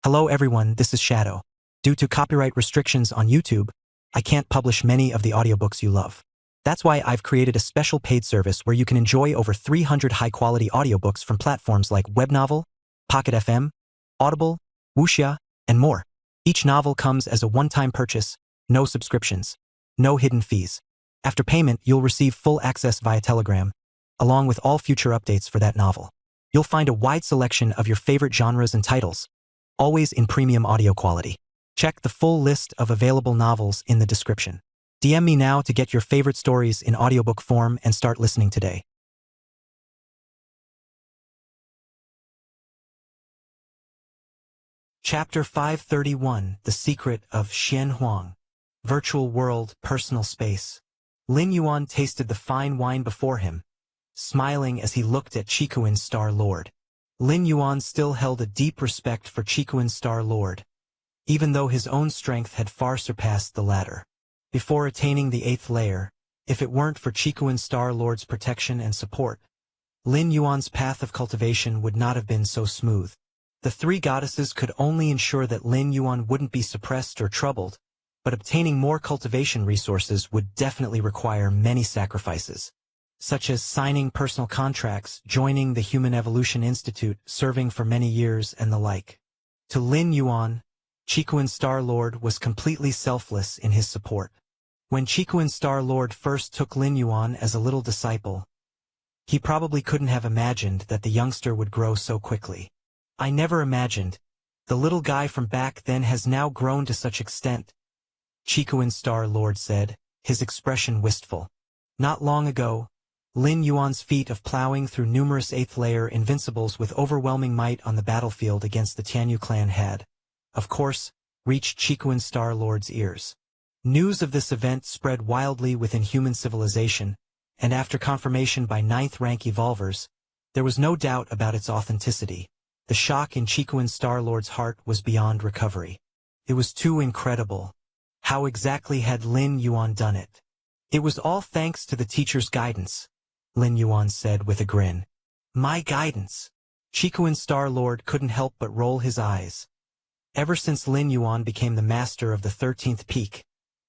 Hello everyone, this is Shadow. Due to copyright restrictions on YouTube, I can't publish many of the audiobooks you love. That's why I've created a special paid service where you can enjoy over 300 high-quality audiobooks from platforms like Webnovel, Pocket FM, Audible, Wuxia, and more. Each novel comes as a one-time purchase, no subscriptions, no hidden fees. After payment, you'll receive full access via Telegram, along with all future updates for that novel. You'll find a wide selection of your favorite genres and titles, always in premium audio quality. Check the full list of available novels in the description. DM me now to get your favorite stories in audiobook form and start listening today. Chapter 531, The Secret of Xian Huang. Virtual World, Personal Space. Lin Yuan tasted the fine wine before him, smiling as he looked at Qikuan's Star Lord. Lin Yuan still held a deep respect for Qikuan's Star Lord, even though his own strength had far surpassed the latter. Before attaining the 8th layer, if it weren't for Qikuan's Star Lord's protection and support, Lin Yuan's path of cultivation would not have been so smooth. The three goddesses could only ensure that Lin Yuan wouldn't be suppressed or troubled, but obtaining more cultivation resources would definitely require many sacrifices, such as signing personal contracts, joining the Human Evolution Institute, serving for many years, and the like. To Lin Yuan, Qikuan's Star Lord was completely selfless in his support. When Qikuan's Star Lord first took Lin Yuan as a little disciple, he probably couldn't have imagined that the youngster would grow so quickly. I never imagined. The little guy from back then has now grown to such extent, Qikuan's Star Lord said, his expression wistful. Not long ago, Lin Yuan's feat of plowing through numerous 8th layer invincibles with overwhelming might on the battlefield against the Tianyu clan had, of course, reached Qikuan's Star Lord's ears. News of this event spread wildly within human civilization, and after confirmation by 9th rank evolvers, there was no doubt about its authenticity. The shock in Qikuan's Star Lord's heart was beyond recovery. It was too incredible. How exactly had Lin Yuan done it? It was all thanks to the teacher's guidance, Lin Yuan said with a grin. My guidance? Qikuan's Star Lord couldn't help but roll his eyes. Ever since Lin Yuan became the master of the 13th peak,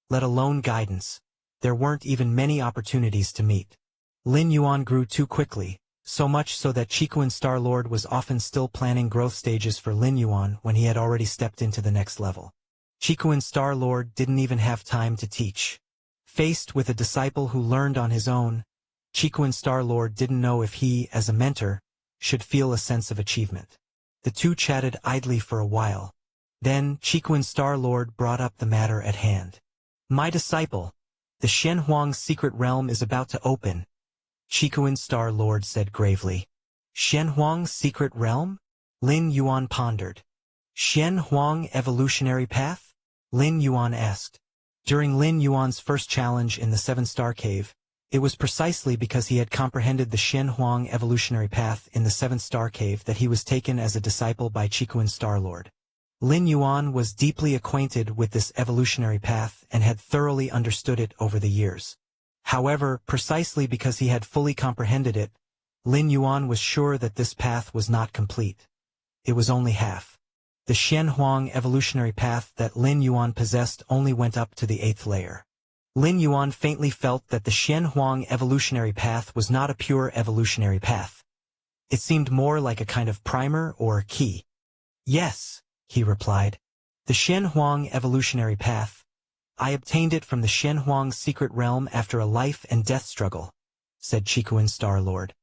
let alone guidance, there weren't even many opportunities to meet. Lin Yuan grew too quickly, so much so that Qikuan's Star Lord was often still planning growth stages for Lin Yuan when he had already stepped into the next level. Qikuan's Star Lord didn't even have time to teach. Faced with a disciple who learned on his own, Qikuan's Star Lord didn't know if he, as a mentor, should feel a sense of achievement. The two chatted idly for a while. Then, Qikuan's Star Lord brought up the matter at hand. My disciple, the Xian Huang's secret realm is about to open, Qikuan's Star Lord said gravely. Xian Huang's secret realm? Lin Yuan pondered. Xian Huang evolutionary path? Lin Yuan asked. During Lin Yuan's first challenge in the 7-star cave, it was precisely because he had comprehended the Xian Huang evolutionary path in the 7th-star cave that he was taken as a disciple by Qikuan's Star Lord. Lin Yuan was deeply acquainted with this evolutionary path and had thoroughly understood it over the years. However, precisely because he had fully comprehended it, Lin Yuan was sure that this path was not complete. It was only half. The Xian Huang evolutionary path that Lin Yuan possessed only went up to the 8th layer. Lin Yuan faintly felt that the Xian Huang evolutionary path was not a pure evolutionary path. It seemed more like a kind of primer or key. Yes, he replied. The Xian Huang evolutionary path. I obtained it from the Xian Huang's secret realm after a life and death struggle, said Qikuan's Star Lord.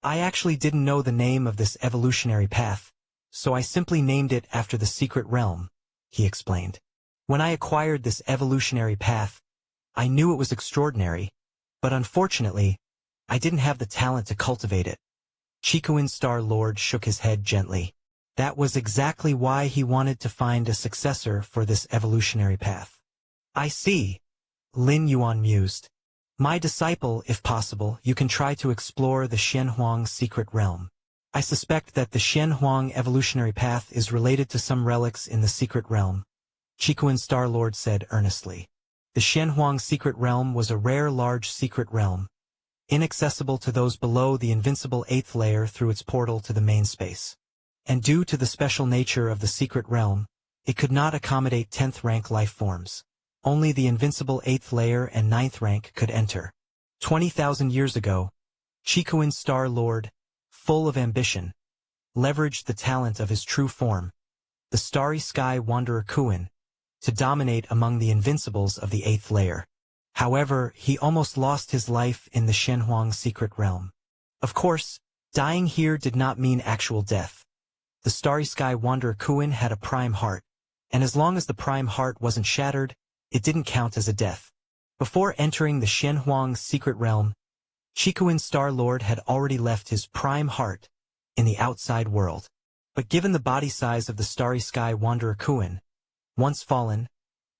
I actually didn't know the name of this evolutionary path, so I simply named it after the secret realm, he explained. When I acquired this evolutionary path, I knew it was extraordinary, but unfortunately, I didn't have the talent to cultivate it. Qikuan's Star Lord shook his head gently. That was exactly why he wanted to find a successor for this evolutionary path. I see, Lin Yuan mused. My disciple, if possible, you can try to explore the Xian Huang's secret realm. I suspect that the Xian Huang evolutionary path is related to some relics in the secret realm, Qikuan's Star Lord said earnestly. The Xian Huang secret realm was a rare large secret realm, inaccessible to those below the invincible 8th layer through its portal to the main space. And due to the special nature of the secret realm, it could not accommodate 10th rank life forms. Only the invincible 8th layer and 9th rank could enter. 20,000 years ago, Chikuin Star Lord, full of ambition, leveraged the talent of his true form, the Starry Sky Wanderer Kuin, to dominate among the invincibles of the 8th layer. However, he almost lost his life in the Shenhuang secret realm. Of course, dying here did not mean actual death. The Starry Sky Wanderer Kuin had a prime heart, and as long as the prime heart wasn't shattered, it didn't count as a death. Before entering the Shenhuang secret realm, Chikuin Star Lord had already left his prime heart in the outside world. But given the body size of the Starry Sky Wanderer Kuin, once fallen,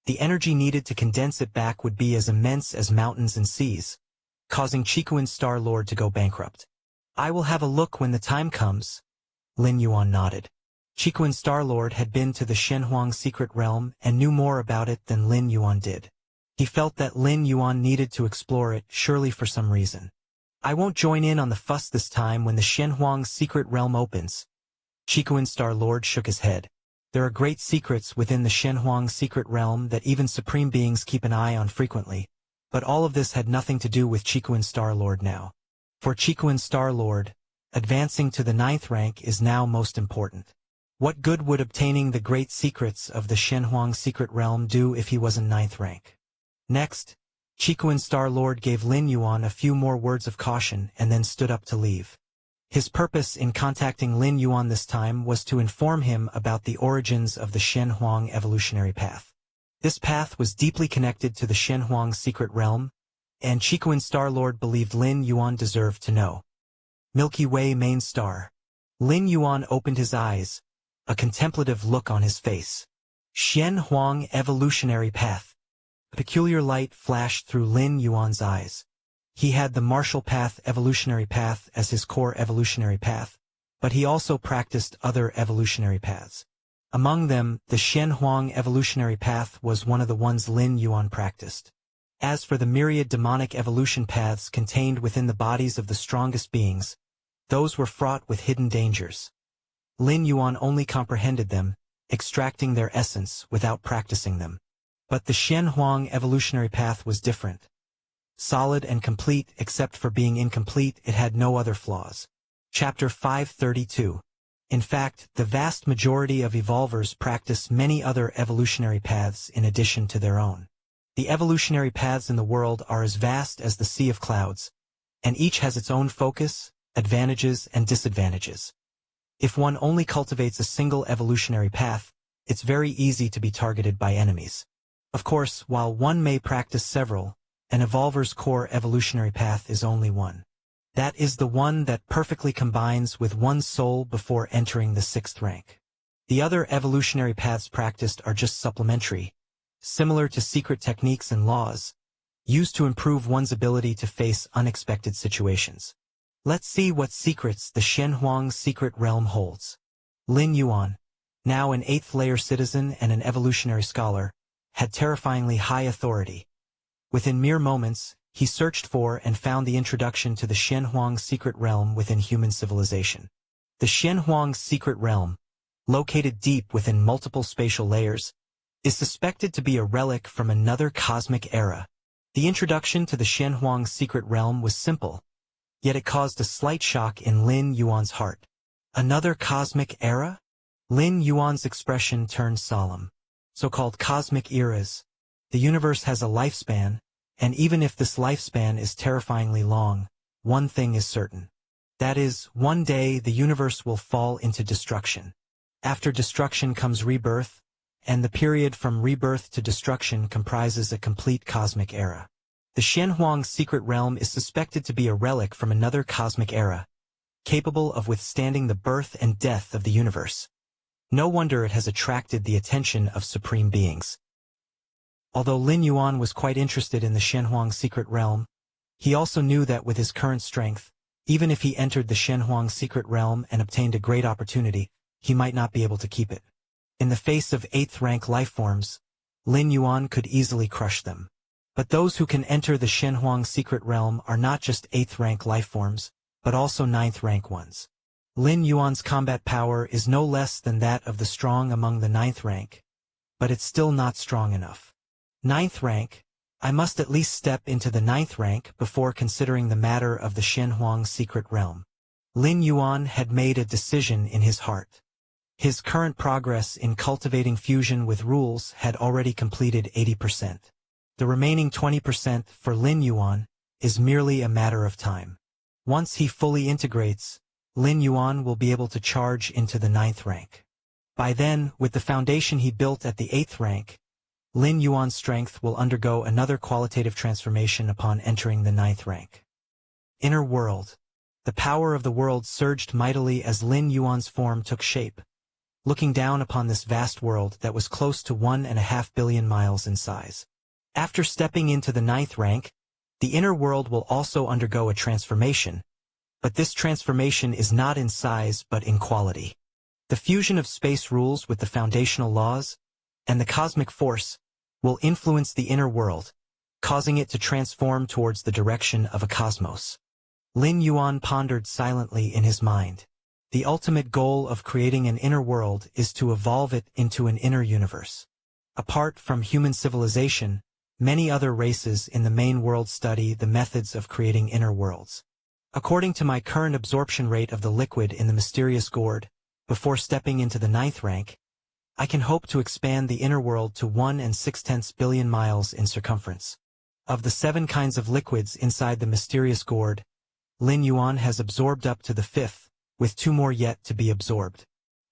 the energy needed to condense it back would be as immense as mountains and seas, causing Chikuin Star Lord to go bankrupt. I will have a look when the time comes. Lin Yuan nodded. Chikuin Star Lord had been to the Shenhuang secret realm and knew more about it than Lin Yuan did. He felt that Lin Yuan needed to explore it, surely for some reason. I won't join in on the fuss this time when the Shenhuang secret realm opens. Chikuin Star Lord shook his head. There are great secrets within the Shenhuang secret realm that even supreme beings keep an eye on frequently, but all of this had nothing to do with Chikuin Star Lord now. For Chikuin Star Lord, advancing to the 9th rank is now most important. What good would obtaining the great secrets of the Shenhuang secret realm do if he was in 9th rank? Next, Chikuin Star Lord gave Lin Yuan a few more words of caution and then stood up to leave. His purpose in contacting Lin Yuan this time was to inform him about the origins of the Shenhuang evolutionary path. This path was deeply connected to the Shenhuang secret realm, and Chikuin Star Lord believed Lin Yuan deserved to know. Milky Way main star. Lin Yuan opened his eyes, a contemplative look on his face. Shenhuang evolutionary path. A peculiar light flashed through Lin Yuan's eyes. He had the martial path evolutionary path as his core evolutionary path, but he also practiced other evolutionary paths. Among them, the Shenhuang evolutionary path was one of the ones Lin Yuan practiced. As for the myriad demonic evolution paths contained within the bodies of the strongest beings, those were fraught with hidden dangers. Lin Yuan only comprehended them, extracting their essence without practicing them. But the Shenhuang evolutionary path was different. Solid and complete, except for being incomplete, it had no other flaws. Chapter 532. In fact, the vast majority of evolvers practice many other evolutionary paths in addition to their own. The evolutionary paths in the world are as vast as the sea of clouds, and each has its own focus, advantages, and disadvantages. If one only cultivates a single evolutionary path, it's very easy to be targeted by enemies. Of course, while one may practice several, an evolver's core evolutionary path is only one. That is the one that perfectly combines with one's soul before entering the 6th rank. The other evolutionary paths practiced are just supplementary, similar to secret techniques and laws, used to improve one's ability to face unexpected situations. Let's see what secrets the Shenhuang secret realm holds. Lin Yuan, now an 8th layer citizen and an evolutionary scholar, had terrifyingly high authority. Within mere moments, he searched for and found the introduction to the Shenhuang secret realm within human civilization. The Shenhuang secret realm, located deep within multiple spatial layers, is suspected to be a relic from another cosmic era. The introduction to the Shenhuang secret realm was simple, yet it caused a slight shock in Lin Yuan's heart. Another cosmic era? Lin Yuan's expression turned solemn. So-called cosmic eras. The universe has a lifespan, and even if this lifespan is terrifyingly long, one thing is certain. That is, one day the universe will fall into destruction. After destruction comes rebirth, and the period from rebirth to destruction comprises a complete cosmic era. The Shenhuang secret realm is suspected to be a relic from another cosmic era, capable of withstanding the birth and death of the universe. No wonder it has attracted the attention of supreme beings. Although Lin Yuan was quite interested in the Shenhuang secret realm, he also knew that with his current strength, even if he entered the Shenhuang secret realm and obtained a great opportunity, he might not be able to keep it. In the face of 8th rank lifeforms, Lin Yuan could easily crush them. But those who can enter the Shenhuang secret realm are not just 8th rank lifeforms, but also 9th rank ones. Lin Yuan's combat power is no less than that of the strong among the 9th rank, but it's still not strong enough. 9th rank, I must at least step into the 9th rank before considering the matter of the Shenhuang secret realm. Lin Yuan had made a decision in his heart. His current progress in cultivating fusion with rules had already completed 80%. The remaining 20% for Lin Yuan is merely a matter of time. Once he fully integrates, Lin Yuan will be able to charge into the 9th rank. By then, with the foundation he built at the 8th rank, Lin Yuan's strength will undergo another qualitative transformation upon entering the 9th rank. Inner world. The power of the world surged mightily as Lin Yuan's form took shape, looking down upon this vast world that was close to 1.5 billion miles in size. After stepping into the 9th rank, the inner world will also undergo a transformation, but this transformation is not in size but in quality. The fusion of space rules with the foundational laws, and the cosmic force, will influence the inner world, causing it to transform towards the direction of a cosmos. Lin Yuan pondered silently in his mind. The ultimate goal of creating an inner world is to evolve it into an inner universe. Apart from human civilization, many other races in the main world study the methods of creating inner worlds. According to my current absorption rate of the liquid in the mysterious gourd, before stepping into the 9th rank, I can hope to expand the inner world to 1.6 billion miles in circumference. Of the 7 kinds of liquids inside the mysterious gourd, Lin Yuan has absorbed up to the 5th, with 2 more yet to be absorbed.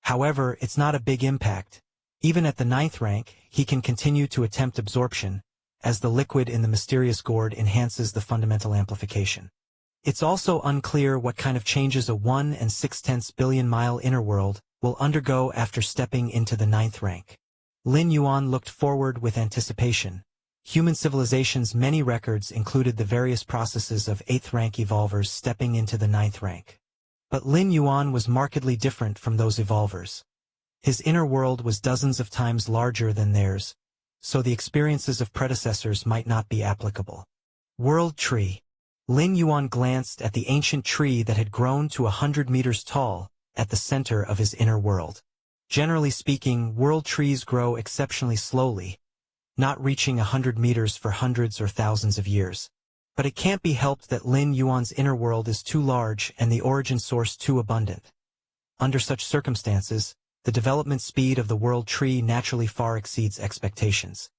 However, it's not a big impact. Even at the 9th rank, he can continue to attempt absorption, as the liquid in the mysterious gourd enhances the fundamental amplification. It's also unclear what kind of changes a 1.6 billion mile inner world will undergo after stepping into the 9th rank. Lin Yuan looked forward with anticipation. Human civilization's many records included the various processes of 8th rank evolvers stepping into the 9th rank. But Lin Yuan was markedly different from those evolvers. His inner world was dozens of times larger than theirs, so the experiences of predecessors might not be applicable. World Tree. Lin Yuan glanced at the ancient tree that had grown to 100 meters tall at the center of his inner world. Generally speaking, world trees grow exceptionally slowly, not reaching 100 meters for hundreds or thousands of years. But it can't be helped that Lin Yuan's inner world is too large and the origin source too abundant. Under such circumstances, the development speed of the world tree naturally far exceeds expectations.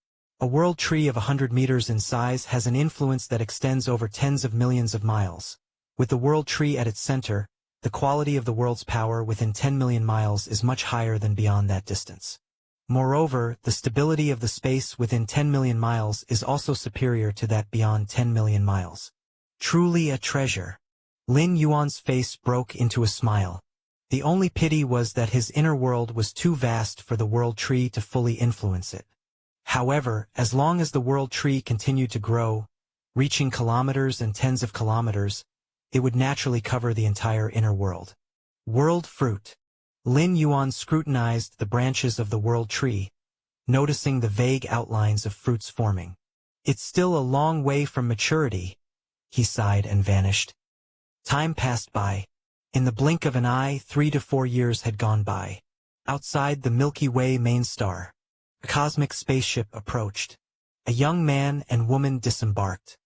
A world tree of 100 meters in size has an influence that extends over tens of millions of miles. With the world tree at its center, the quality of the world's power within 10 million miles is much higher than beyond that distance. Moreover, the stability of the space within 10 million miles is also superior to that beyond 10 million miles. Truly a treasure. Lin Yuan's face broke into a smile. The only pity was that his inner world was too vast for the world tree to fully influence it. However, as long as the world tree continued to grow, reaching kilometers and tens of kilometers, it would naturally cover the entire inner world. World fruit. Lin Yuan scrutinized the branches of the world tree, noticing the vague outlines of fruits forming. It's still a long way from maturity, he sighed and vanished. Time passed by. In the blink of an eye, 3 to 4 years had gone by. Outside the Milky Way main star, a cosmic spaceship approached. A young man and woman disembarked.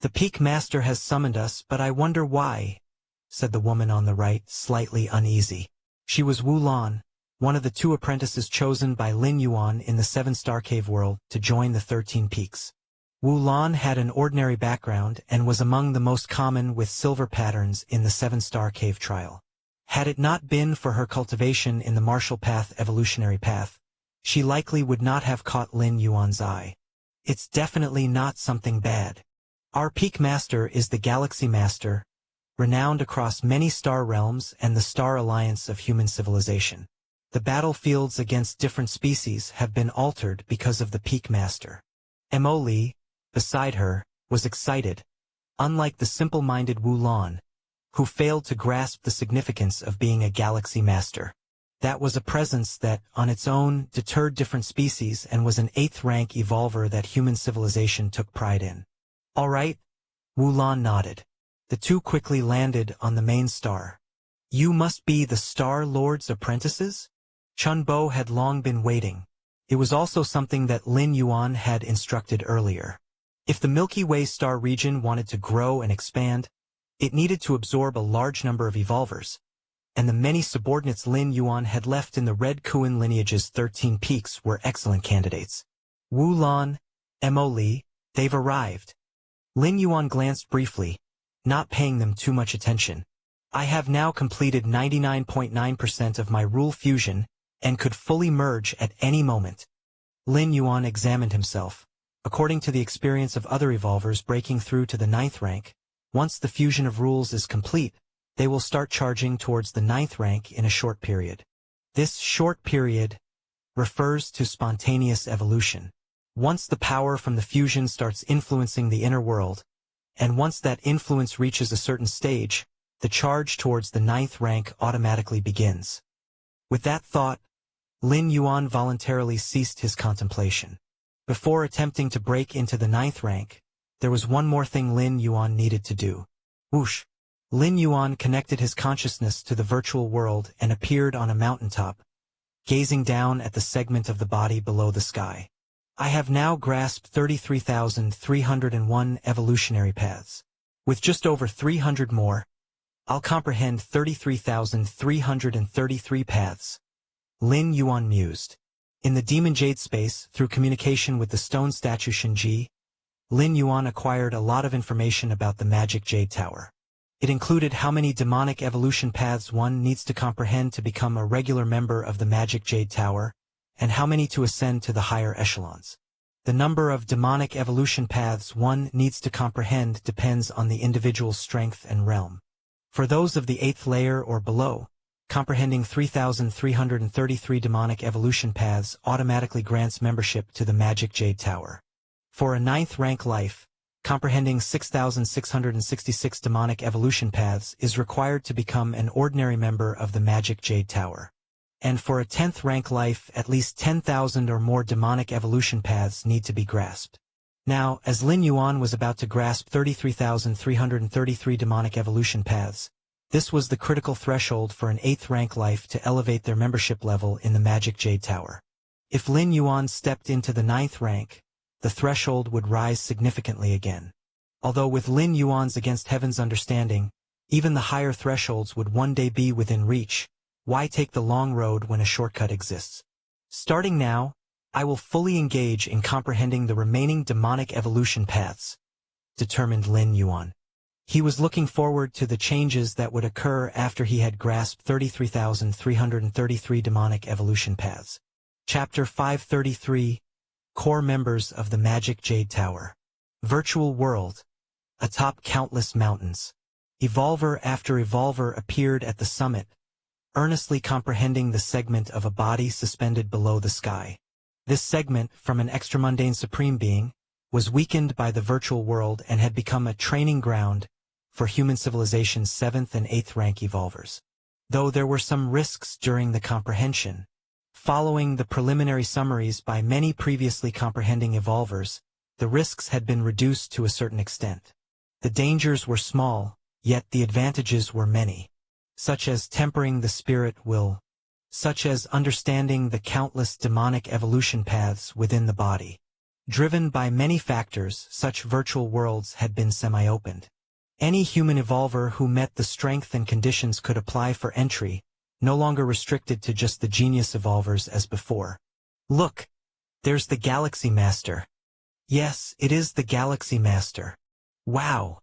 "The Peak Master has summoned us, but I wonder why," said the woman on the right, slightly uneasy. She was Wu Lan, one of the 2 apprentices chosen by Lin Yuan in the 7-star cave world to join the 13 peaks. Wu Lan had an ordinary background and was among the most common with silver patterns in the 7-star cave trial. Had it not been for her cultivation in the martial path evolutionary path, she likely would not have caught Lin Yuan's eye. It's definitely not something bad. Our Peak Master is the Galaxy Master, renowned across many star realms and the Star Alliance of human civilization. The battlefields against different species have been altered because of the Peak Master. Mo Li, beside her, was excited, unlike the simple-minded Wu Lan, who failed to grasp the significance of being a Galaxy Master. That was a presence that, on its own, deterred different species and was an 8th rank evolver that human civilization took pride in. "All right," Wu Lan nodded. The 2 quickly landed on the main star. You must be the Star Lord's apprentices? Chunbo had long been waiting. It was also something that Lin Yuan had instructed earlier. If the Milky Way star region wanted to grow and expand, it needed to absorb a large number of evolvers, and the many subordinates Lin Yuan had left in the Red Kuan lineage's 13 peaks were excellent candidates. Wu Lan, Mo Li, they've arrived. Lin Yuan glanced briefly, not paying them too much attention. I have now completed 99.9% of my rule fusion and could fully merge at any moment. Lin Yuan examined himself. According to the experience of other evolvers breaking through to the 9th rank, once the fusion of rules is complete, they will start charging towards the 9th rank in a short period. This short period refers to spontaneous evolution. Once the power from the fusion starts influencing the inner world, and once that influence reaches a certain stage, the charge towards the 9th rank automatically begins. With that thought, Lin Yuan voluntarily ceased his contemplation. Before attempting to break into the 9th rank, there was one more thing Lin Yuan needed to do. Whoosh! Lin Yuan connected his consciousness to the virtual world and appeared on a mountaintop, gazing down at the segment of the body below the sky. I have now grasped 33,301 evolutionary paths. With just over 300 more, I'll comprehend 33,333 paths. Lin Yuan mused. In the Demon Jade space, through communication with the stone statue Shinji, Lin Yuan acquired a lot of information about the Magic Jade Tower. It included how many demonic evolution paths one needs to comprehend to become a regular member of the Magic Jade Tower, and how many to ascend to the higher echelons. The number of demonic evolution paths one needs to comprehend depends on the individual's strength and realm. For those of the 8th layer or below, comprehending 3,333 demonic evolution paths automatically grants membership to the Magic Jade Tower. For a 9th rank life, comprehending 6,666 demonic evolution paths is required to become an ordinary member of the Magic Jade Tower. And for a 10th rank life, at least 10,000 or more demonic evolution paths need to be grasped. Now, as Lin Yuan was about to grasp 33,333 demonic evolution paths, this was the critical threshold for an 8th rank life to elevate their membership level in the Magic Jade Tower. If Lin Yuan stepped into the 9th rank, the threshold would rise significantly again. Although with Lin Yuan's against heaven's understanding, even the higher thresholds would one day be within reach, why take the long road when a shortcut exists? Starting now, I will fully engage in comprehending the remaining demonic evolution paths, determined Lin Yuan. He was looking forward to the changes that would occur after he had grasped 33,333 demonic evolution paths. Chapter 533, Core Members of the Magic Jade Tower. Virtual World. Atop countless mountains. Evolver after evolver appeared at the summit, earnestly comprehending the segment of a body suspended below the sky. This segment, from an extramundane supreme being, was weakened by the virtual world and had become a training ground for human civilization's 7th and 8th rank evolvers. Though there were some risks during the comprehension, following the preliminary summaries by many previously comprehending evolvers, the risks had been reduced to a certain extent. The dangers were small, yet the advantages were many, such as tempering the spirit will, such as understanding the countless demonic evolution paths within the body. Driven by many factors, such virtual worlds had been semi-opened. Any human evolver who met the strength and conditions could apply for entry, no longer restricted to just the genius evolvers as before. Look, there's the Galaxy Master. Yes, it is the Galaxy Master. Wow!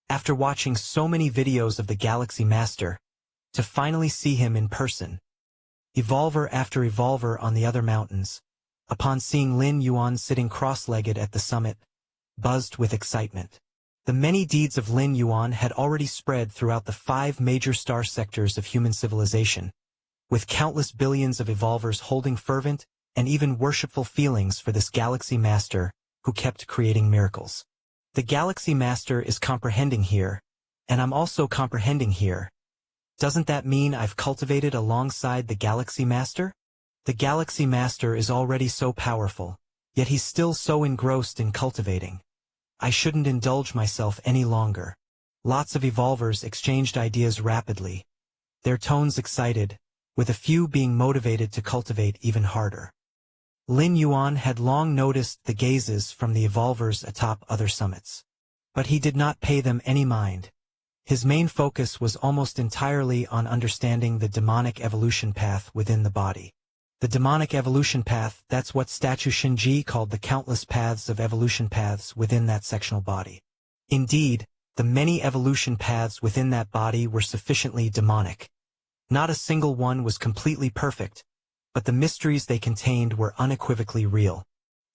After watching so many videos of the Galaxy Master, to finally see him in person. Evolver after evolver on the other mountains, upon seeing Lin Yuan sitting cross-legged at the summit, buzzed with excitement. The many deeds of Lin Yuan had already spread throughout the 5 major star sectors of human civilization, with countless billions of evolvers holding fervent and even worshipful feelings for this Galaxy Master who kept creating miracles. The Galaxy Master is comprehending here, and I'm also comprehending here. Doesn't that mean I've cultivated alongside the Galaxy Master? The Galaxy Master is already so powerful, yet he's still so engrossed in cultivating. I shouldn't indulge myself any longer. Lots of evolvers exchanged ideas rapidly, their tones excited, with a few being motivated to cultivate even harder. Lin Yuan had long noticed the gazes from the evolvers atop other summits. But he did not pay them any mind. His main focus was almost entirely on understanding the demonic evolution path within the body. The demonic evolution path, that's what statue Shinji called the countless paths of evolution paths within that sectional body. Indeed, the many evolution paths within that body were sufficiently demonic. Not a single one was completely perfect, but the mysteries they contained were unequivocally real.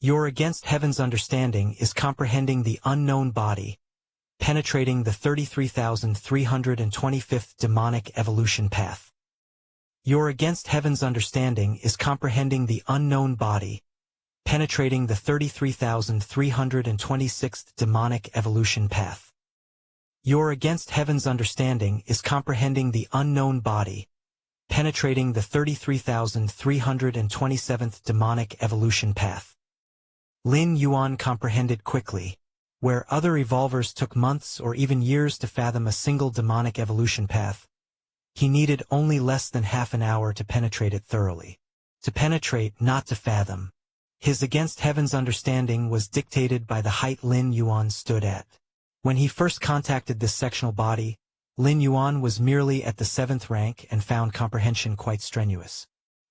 Your against heaven's understanding is comprehending the unknown body, penetrating the 33,325th demonic evolution path. Your against heaven's understanding is comprehending the unknown body, penetrating the 33,326th demonic evolution path. Your against heaven's understanding is comprehending the unknown body, penetrating the 33,327th demonic evolution path. Lin Yuan comprehended quickly. Where other evolvers took months or even years to fathom a single demonic evolution path, he needed only less than half an hour to penetrate it thoroughly. To penetrate, not to fathom. His against heaven's understanding was dictated by the height Lin Yuan stood at. When he first contacted this sectional body, Lin Yuan was merely at the 7th rank and found comprehension quite strenuous.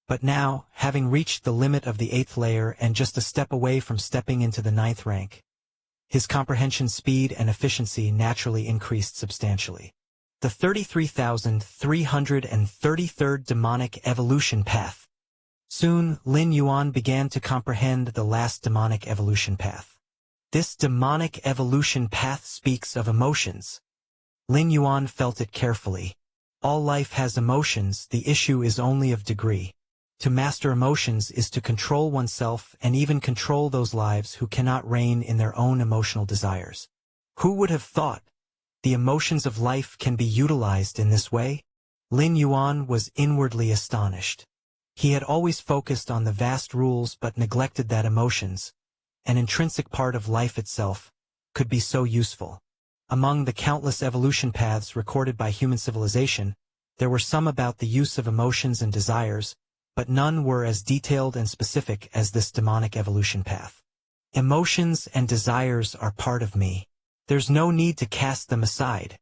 But now, having reached the limit of the 8th layer and just a step away from stepping into the 9th rank, his comprehension speed and efficiency naturally increased substantially. The 33,333rd demonic evolution path. Soon, Lin Yuan began to comprehend the last demonic evolution path. This demonic evolution path speaks of emotions. Lin Yuan felt it carefully. All life has emotions, the issue is only of degree. To master emotions is to control oneself and even control those lives who cannot reign in their own emotional desires. Who would have thought the emotions of life can be utilized in this way? Lin Yuan was inwardly astonished. He had always focused on the vast rules but neglected that emotions, an intrinsic part of life itself, could be so useful. Among the countless evolution paths recorded by human civilization, there were some about the use of emotions and desires, but none were as detailed and specific as this demonic evolution path. Emotions and desires are part of me. There's no need to cast them aside.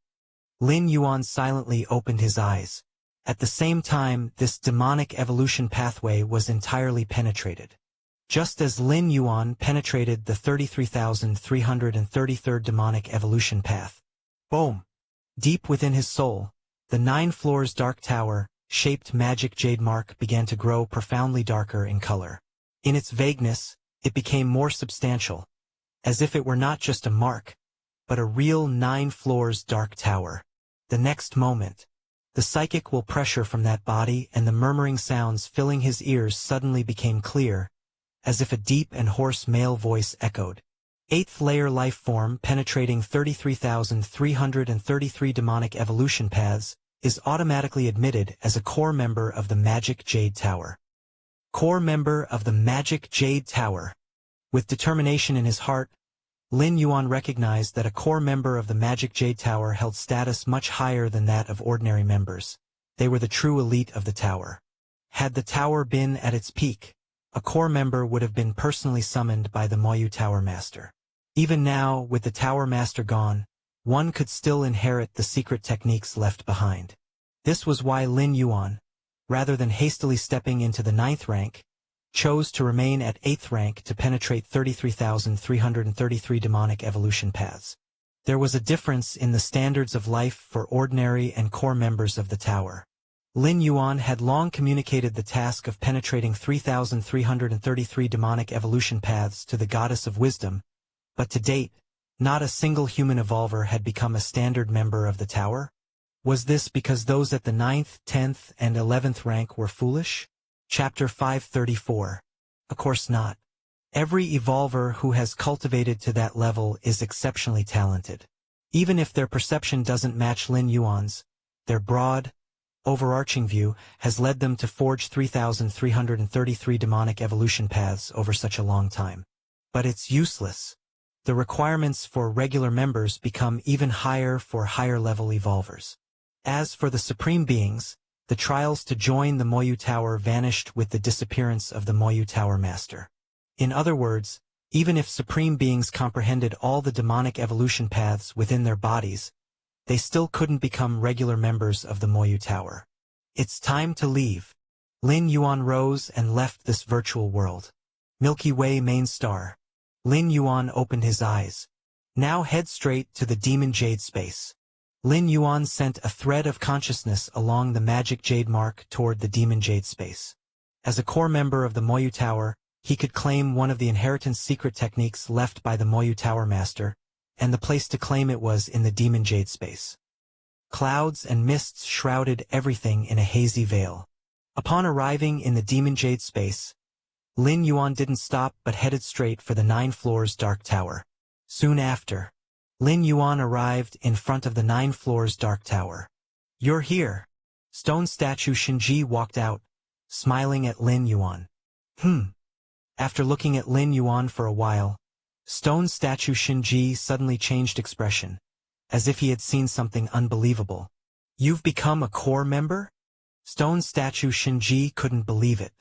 Lin Yuan silently opened his eyes. At the same time, this demonic evolution pathway was entirely penetrated. Just as Lin Yuan penetrated the 33,333rd demonic evolution path. Boom! Deep within his soul, the 9 floors dark tower, shaped magic jade mark began to grow profoundly darker in color. In its vagueness, it became more substantial, as if it were not just a mark, but a real 9 floors dark tower. The next moment, the psychic will pressure from that body and the murmuring sounds filling his ears suddenly became clear, as if a deep and hoarse male voice echoed. 8th layer life form penetrating 33,333 demonic evolution paths, is automatically admitted as a core member of the Magic Jade Tower. Core member of the Magic Jade Tower. With determination in his heart, Lin Yuan recognized that a core member of the Magic Jade Tower held status much higher than that of ordinary members. They were the true elite of the tower. Had the tower been at its peak, a core member would have been personally summoned by the Moyu Tower Master. Even now, with the Tower Master gone, one could still inherit the secret techniques left behind. This was why Lin Yuan, rather than hastily stepping into the 9th rank, chose to remain at 8th rank to penetrate 33,333 demonic evolution paths. There was a difference in the standards of life for ordinary and core members of the tower. Lin Yuan had long communicated the task of penetrating 3,333 demonic evolution paths to the Goddess of Wisdom, but to date, not a single human evolver had become a standard member of the tower. Was this because those at the 9th, 10th, and 11th rank were foolish? Chapter 534. Of course not. Every evolver who has cultivated to that level is exceptionally talented. Even if their perception doesn't match Lin Yuan's, their broad, overarching view has led them to forge 3,333 demonic evolution paths over such a long time. But it's useless. The requirements for regular members become even higher for higher-level evolvers. As for the supreme beings, The trials to join the Moyu Tower vanished with the disappearance of the Moyu Tower Master. In other words, even if supreme beings comprehended all the demonic evolution paths within their bodies, they still couldn't become regular members of the Moyu Tower. It's time to leave. Lin Yuan rose and left this virtual world. Milky Way main star. Lin Yuan opened his eyes. Now head straight to the Demon Jade space. Lin Yuan sent a thread of consciousness along the magic jade mark toward the Demon Jade space. As a core member of the Moyu Tower, he could claim one of the inheritance secret techniques left by the Moyu Tower Master, and the place to claim it was in the Demon Jade space. Clouds and mists shrouded everything in a hazy veil. Upon arriving in the Demon Jade space, Lin Yuan didn't stop but headed straight for the 9 floors Dark Tower. Soon after, Lin Yuan arrived in front of the 9 floors Dark Tower. "You're here." Stone statue Shinji walked out, smiling at Lin Yuan. After looking at Lin Yuan for a while, stone statue Shinji suddenly changed expression, as if he had seen something unbelievable. "You've become a core member?" Stone statue Shinji couldn't believe it.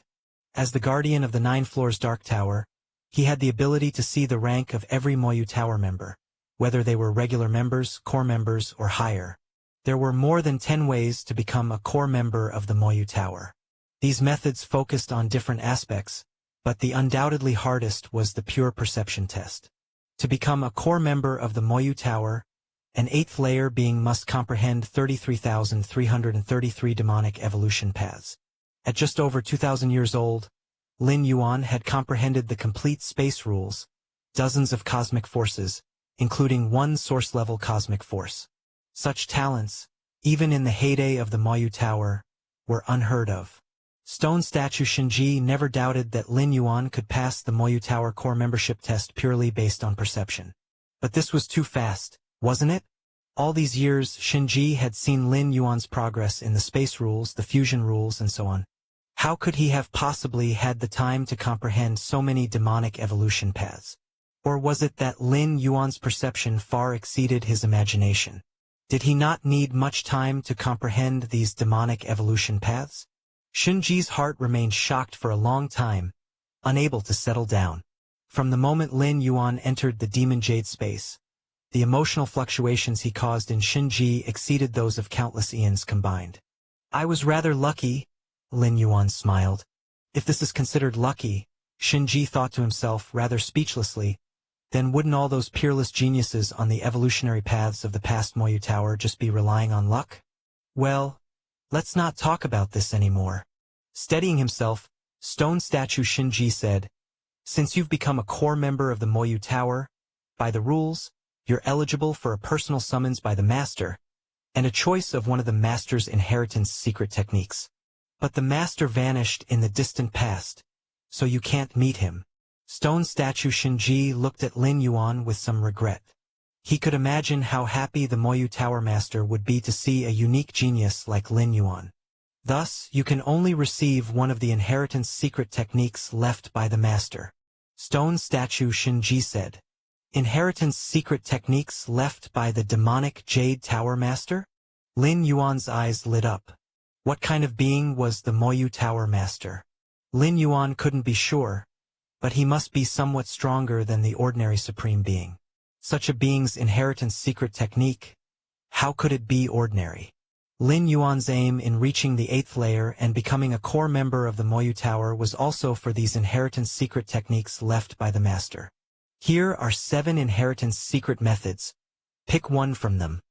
As the guardian of the 9 floors Dark Tower, he had the ability to see the rank of every Moyu Tower member, whether they were regular members, core members, or higher. There were more than 10 ways to become a core member of the Moyu Tower. These methods focused on different aspects, but the undoubtedly hardest was the pure perception test. To become a core member of the Moyu Tower, an 8th layer being must comprehend 33,333 demonic evolution paths. At just over 2,000 years old, Lin Yuan had comprehended the complete space rules, dozens of cosmic forces, including one source-level cosmic force. Such talents, even in the heyday of the Moyu Tower, were unheard of. Stone statue Shinji never doubted that Lin Yuan could pass the Moyu Tower core membership test purely based on perception. But this was too fast, wasn't it? All these years, Shinji had seen Lin Yuan's progress in the space rules, the fusion rules, and so on. How could he have possibly had the time to comprehend so many demonic evolution paths? Or was it that Lin Yuan's perception far exceeded his imagination? Did he not need much time to comprehend these demonic evolution paths? Shinji's heart remained shocked for a long time, unable to settle down. From the moment Lin Yuan entered the Demon Jade space, the emotional fluctuations he caused in Shinji exceeded those of countless eons combined. "I was rather lucky," Lin Yuan smiled. If this is considered lucky, Shinji thought to himself rather speechlessly, then wouldn't all those peerless geniuses on the evolutionary paths of the past Moyu Tower just be relying on luck? Well, let's not talk about this anymore. Steadying himself, stone statue Shinji said, "Since you've become a core member of the Moyu Tower, by the rules, you're eligible for a personal summons by the Master, and a choice of one of the Master's inheritance secret techniques. But the Master vanished in the distant past, so you can't meet him." Stone statue Shinji looked at Lin Yuan with some regret. He could imagine how happy the Moyu Tower Master would be to see a unique genius like Lin Yuan. "Thus, you can only receive one of the inheritance secret techniques left by the Master," stone statue Shinji said. "Inheritance secret techniques left by the demonic Jade Tower Master?" Lin Yuan's eyes lit up. What kind of being was the Moyu Tower Master? Lin Yuan couldn't be sure, but he must be somewhat stronger than the ordinary supreme being. Such a being's inheritance secret technique, how could it be ordinary? Lin Yuan's aim in reaching the 8th layer and becoming a core member of the Moyu Tower was also for these inheritance secret techniques left by the Master. Here are 7 inheritance secret methods. Pick one from them.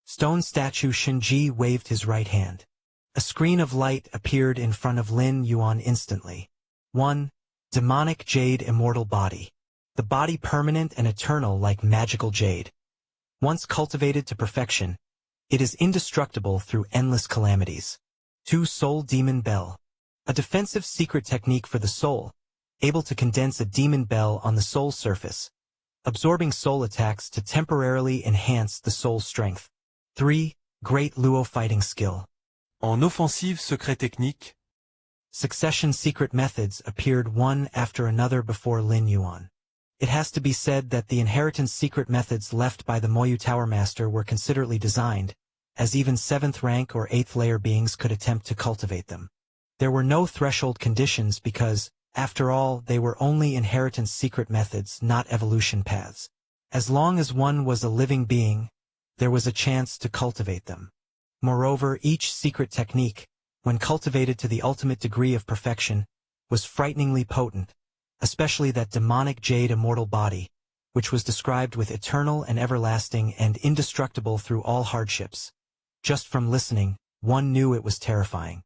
Stone statue Shinji waved his right hand. A screen of light appeared in front of Lin Yuan instantly. 1. Demonic Jade Immortal Body. The body permanent and eternal like magical jade. Once cultivated to perfection, it is indestructible through endless calamities. 2. Soul Demon Bell. A defensive secret technique for the soul, able to condense a demon bell on the soul surface, absorbing soul attacks to temporarily enhance the soul's strength. 3. Great Luo Fighting Skill. En offensive secret technique. Succession secret methods appeared one after another before Lin Yuan. It has to be said that the inheritance secret methods left by the Moyu Tower Master were considerately designed, as even 7th rank or 8th layer beings could attempt to cultivate them. There were no threshold conditions because, after all, they were only inheritance secret methods, not evolution paths. As long as one was a living being, there was a chance to cultivate them. Moreover, each secret technique, when cultivated to the ultimate degree of perfection, was frighteningly potent, especially that demonic jade immortal body, which was described with eternal and everlasting and indestructible through all hardships. Just from listening, one knew it was terrifying.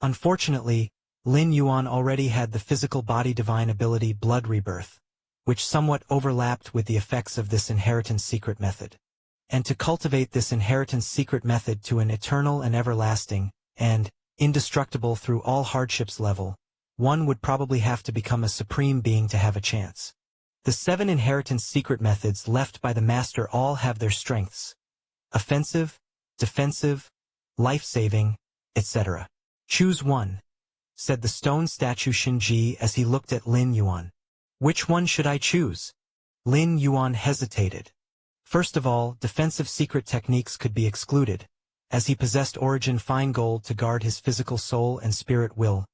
Unfortunately, Lin Yuan already had the physical body divine ability Blood Rebirth, which somewhat overlapped with the effects of this inheritance secret method. And to cultivate this inheritance secret method to an eternal and everlasting, and indestructible through all hardships level, one would probably have to become a supreme being to have a chance. The 7 inheritance secret methods left by the master all have their strengths: offensive, defensive, life-saving, etc. Choose one, said the stone statue Shinji as he looked at Lin Yuan. Which one should I choose? Lin Yuan hesitated. First of all, defensive secret techniques could be excluded, as he possessed origin fine gold to guard his physical soul and spirit will,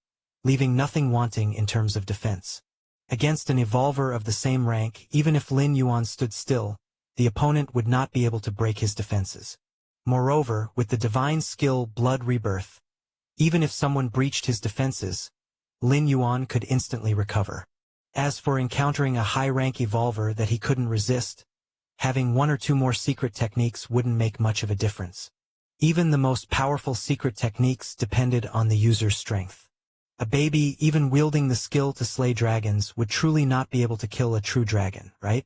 leaving nothing wanting in terms of defense. Against an evolver of the same rank, even if Lin Yuan stood still, the opponent would not be able to break his defenses. Moreover, with the divine skill Blood Rebirth, even if someone breached his defenses, Lin Yuan could instantly recover. As for encountering a high-rank evolver that he couldn't resist, having 1 or 2 more secret techniques wouldn't make much of a difference. Even the most powerful secret techniques depended on the user's strength. A baby, even wielding the skill to slay dragons, would truly not be able to kill a true dragon, right?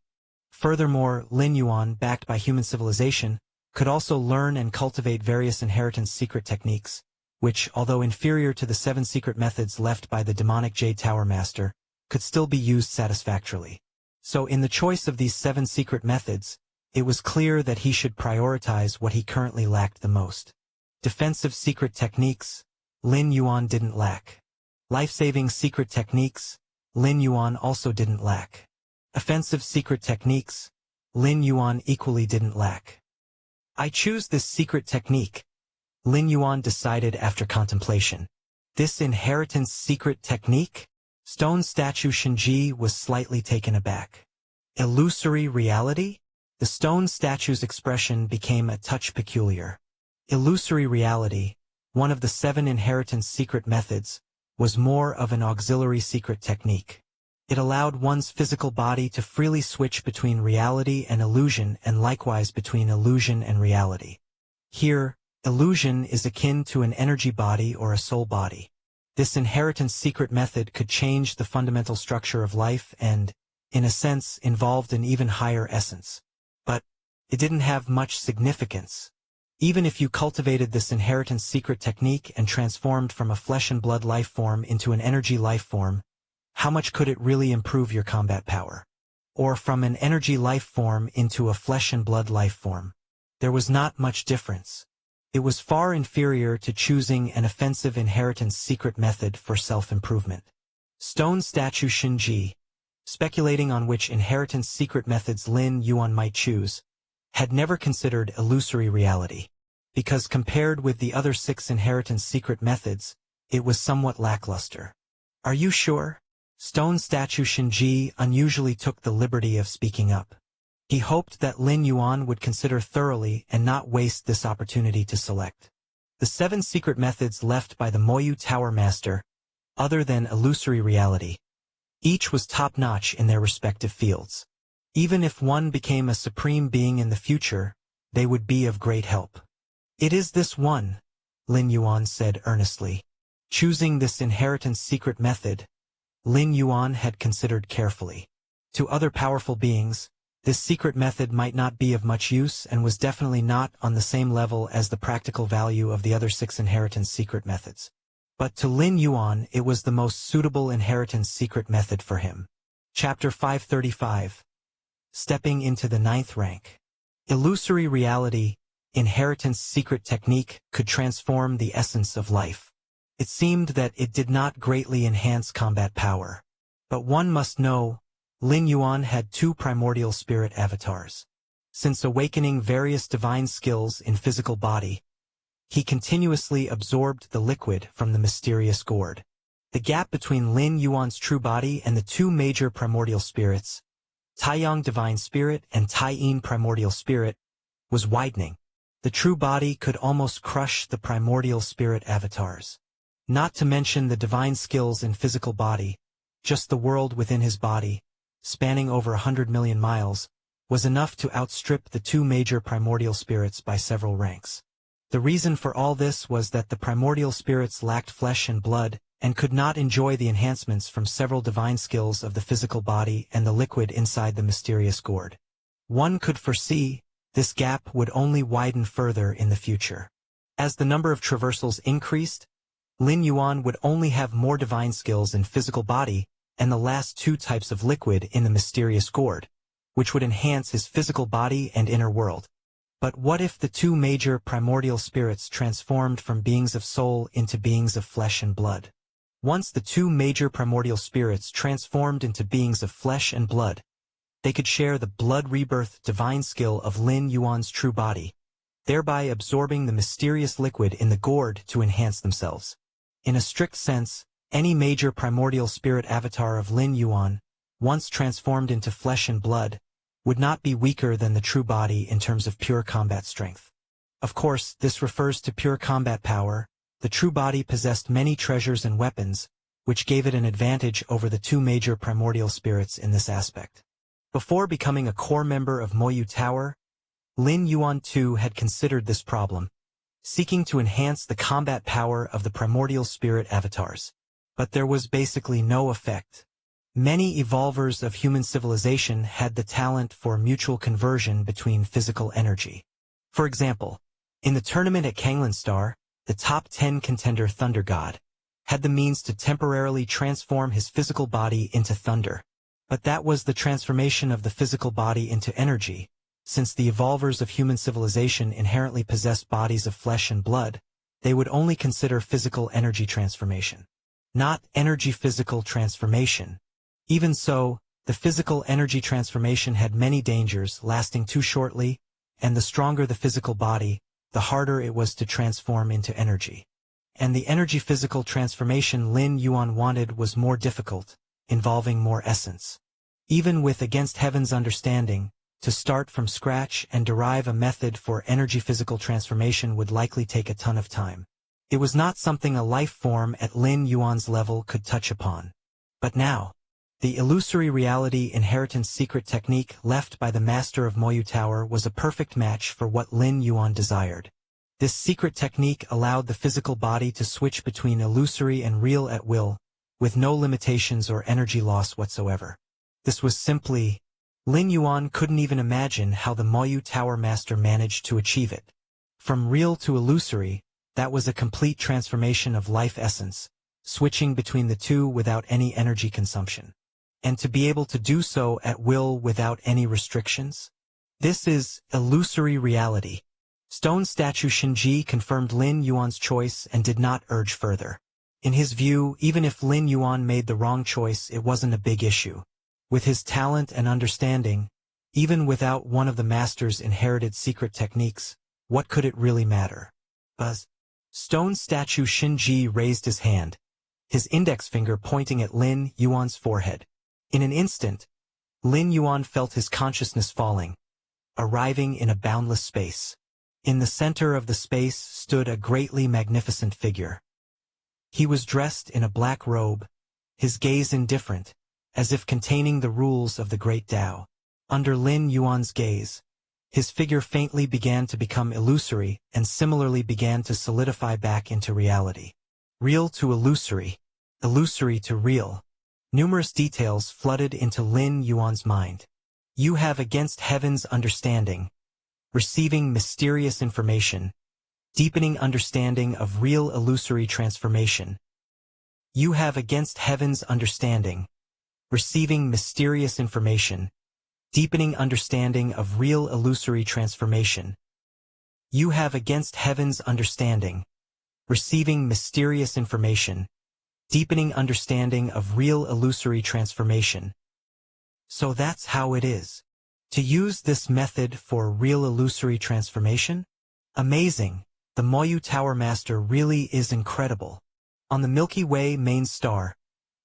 Furthermore, Lin Yuan, backed by human civilization, could also learn and cultivate various inheritance secret techniques, which, although inferior to the 7 secret methods left by the demonic Jade Tower Master, could still be used satisfactorily. So in the choice of these 7 secret methods, it was clear that he should prioritize what he currently lacked the most. Defensive secret techniques, Lin Yuan didn't lack. Life-saving secret techniques, Lin Yuan also didn't lack. Offensive secret techniques, Lin Yuan equally didn't lack. I choose this secret technique, Lin Yuan decided after contemplation. This inheritance secret technique? Stone statue Shinji was slightly taken aback. Illusory reality? The stone statue's expression became a touch peculiar. Illusory reality, one of the 7 inheritance secret methods, was more of an auxiliary secret technique. It allowed one's physical body to freely switch between reality and illusion and likewise between illusion and reality. Here, illusion is akin to an energy body or a soul body. This inheritance secret method could change the fundamental structure of life and, in a sense, involved an even higher essence. But it didn't have much significance. Even if you cultivated this inheritance secret technique and transformed from a flesh and blood life form into an energy life form, how much could it really improve your combat power? Or from an energy life form into a flesh and blood life form? There was not much difference. It was far inferior to choosing an offensive inheritance secret method for self-improvement. Stone statue Shinji, speculating on which inheritance secret methods Lin Yuan might choose, had never considered illusory reality, because compared with the other 6 inheritance secret methods, it was somewhat lackluster. Are you sure? Stone statue Shinji unusually took the liberty of speaking up. He hoped that Lin Yuan would consider thoroughly and not waste this opportunity to select. The 7 secret methods left by the Moyu Tower Master, other than illusory reality, each was top-notch in their respective fields. Even if one became a supreme being in the future, they would be of great help. It is this one, Lin Yuan said earnestly. Choosing this inheritance secret method, Lin Yuan had considered carefully. To other powerful beings, this secret method might not be of much use and was definitely not on the same level as the practical value of the other 6 inheritance secret methods. But to Lin Yuan, it was the most suitable inheritance secret method for him. Chapter 535. Stepping into the 9th rank. Illusory reality, inheritance secret technique could transform the essence of life. It seemed that it did not greatly enhance combat power. But one must know, Lin Yuan had 2 primordial spirit avatars. Since awakening various divine skills in physical body, He continuously absorbed the liquid from the mysterious gourd. The gap between Lin Yuan's true body and the two major primordial spirits, Taiyang Divine Spirit and Taiyin Primordial Spirit, was widening. The true body could almost crush the primordial spirit avatars. Not to mention the divine skills in physical body, just the world within his body, spanning over 100 million miles, was enough to outstrip the two major primordial spirits by several ranks. The reason for all this was that the primordial spirits lacked flesh and blood, and could not enjoy the enhancements from several divine skills of the physical body and the liquid inside the mysterious gourd. One could foresee this gap would only widen further in the future. As the number of traversals increased, Lin Yuan would only have more divine skills in physical body and the last two types of liquid in the mysterious gourd, which would enhance his physical body and inner world. But what if the two major primordial spirits transformed from beings of soul into beings of flesh and blood? Once the two major primordial spirits transformed into beings of flesh and blood, they could share the blood rebirth divine skill of Lin Yuan's true body, thereby absorbing the mysterious liquid in the gourd to enhance themselves. In a strict sense, any major primordial spirit avatar of Lin Yuan, once transformed into flesh and blood, would not be weaker than the true body in terms of pure combat strength. Of course, this refers to pure combat power. The true body possessed many treasures and weapons, which gave it an advantage over the two major primordial spirits in this aspect. Before becoming a core member of Moyu Tower, Lin Yuan too had considered this problem, seeking to enhance the combat power of the primordial spirit avatars. But there was basically no effect. Many evolvers of human civilization had the talent for mutual conversion between physical energy. For example, in the tournament at Kanglan Star, the top 10 contender Thunder God had the means to temporarily transform his physical body into thunder. But that was the transformation of the physical body into energy. Since the evolvers of human civilization inherently possessed bodies of flesh and blood, they would only consider physical energy transformation, not energy physical transformation. Even so, the physical energy transformation had many dangers, lasting too shortly, and the stronger the physical body, the harder it was to transform into energy. And the energy physical transformation Lin Yuan wanted was more difficult, involving more essence. Even with Against Heaven's understanding, to start from scratch and derive a method for energy physical transformation would likely take a ton of time. It was not something a life form at Lin Yuan's level could touch upon. But now, the illusory reality inheritance secret technique left by the master of Moyu Tower was a perfect match for what Lin Yuan desired. This secret technique allowed the physical body to switch between illusory and real at will, with no limitations or energy loss whatsoever. This was simply... Lin Yuan couldn't even imagine how the Moyu Tower master managed to achieve it. From real to illusory, that was a complete transformation of life essence, switching between the two without any energy consumption. And to be able to do so at will without any restrictions? This is illusory reality. Stone statue Shinji confirmed Lin Yuan's choice and did not urge further. In his view, even if Lin Yuan made the wrong choice, it wasn't a big issue. With his talent and understanding, even without one of the master's inherited secret techniques, what could it really matter? Buzz. Stone statue Shinji raised his hand, his index finger pointing at Lin Yuan's forehead. In an instant, Lin Yuan felt his consciousness falling, arriving in a boundless space. In the center of the space stood a greatly magnificent figure. He was dressed in a black robe, his gaze indifferent, as if containing the rules of the great Tao. Under Lin Yuan's gaze, his figure faintly began to become illusory and similarly began to solidify back into reality. Real to illusory, illusory to real. Numerous details flooded into Lin Yuan's mind. You have Against Heaven's understanding, receiving mysterious information, deepening understanding of real illusory transformation. You have Against Heaven's understanding, receiving mysterious information, deepening understanding of real illusory transformation. You have Against Heaven's understanding, receiving mysterious information, deepening understanding of real illusory transformation. So that's how it is. To use this method for real illusory transformation? Amazing, The Moyu Tower Master really is incredible. On the Milky Way main star,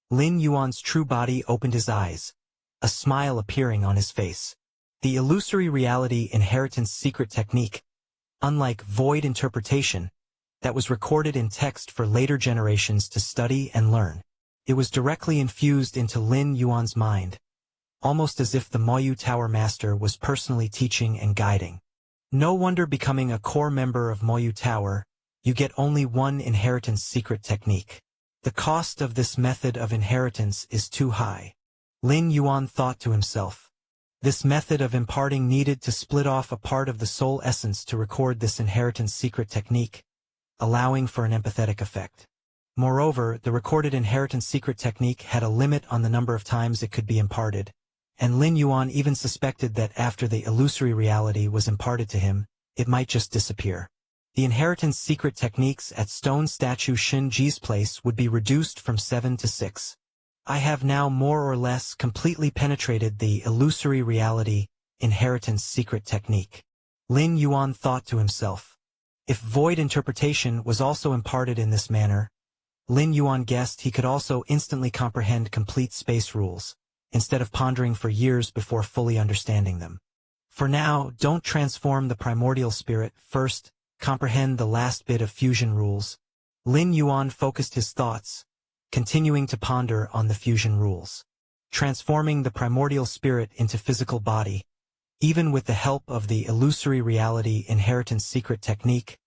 Lin Yuan's true body opened his eyes, a smile appearing on his face. The illusory reality inheritance secret technique, unlike void interpretation, that was recorded in text for later generations to study and learn. It was directly infused into Lin Yuan's mind, almost as if the Moyu Tower Master was personally teaching and guiding. No wonder becoming a core member of Moyu Tower, you get only one inheritance secret technique. The cost of this method of inheritance is too high. Lin Yuan thought to himself. This method of imparting needed to split off a part of the soul essence to record this inheritance secret technique, allowing for an empathetic effect. Moreover, the recorded inheritance secret technique had a limit on the number of times it could be imparted, and Lin Yuan even suspected that after the illusory reality was imparted to him, it might just disappear. The inheritance secret techniques at stone statue Shin Ji's place would be reduced from 7 to 6. I have now more or less completely penetrated the illusory reality inheritance secret technique. Lin Yuan thought to himself. If void interpretation was also imparted in this manner, Lin Yuan guessed he could also instantly comprehend complete space rules, instead of pondering for years before fully understanding them. For now, don't transform the primordial spirit, first, comprehend the last bit of fusion rules. Lin Yuan focused his thoughts, continuing to ponder on the fusion rules. Transforming the primordial spirit into physical body, even with the help of the illusory reality inheritance secret technique,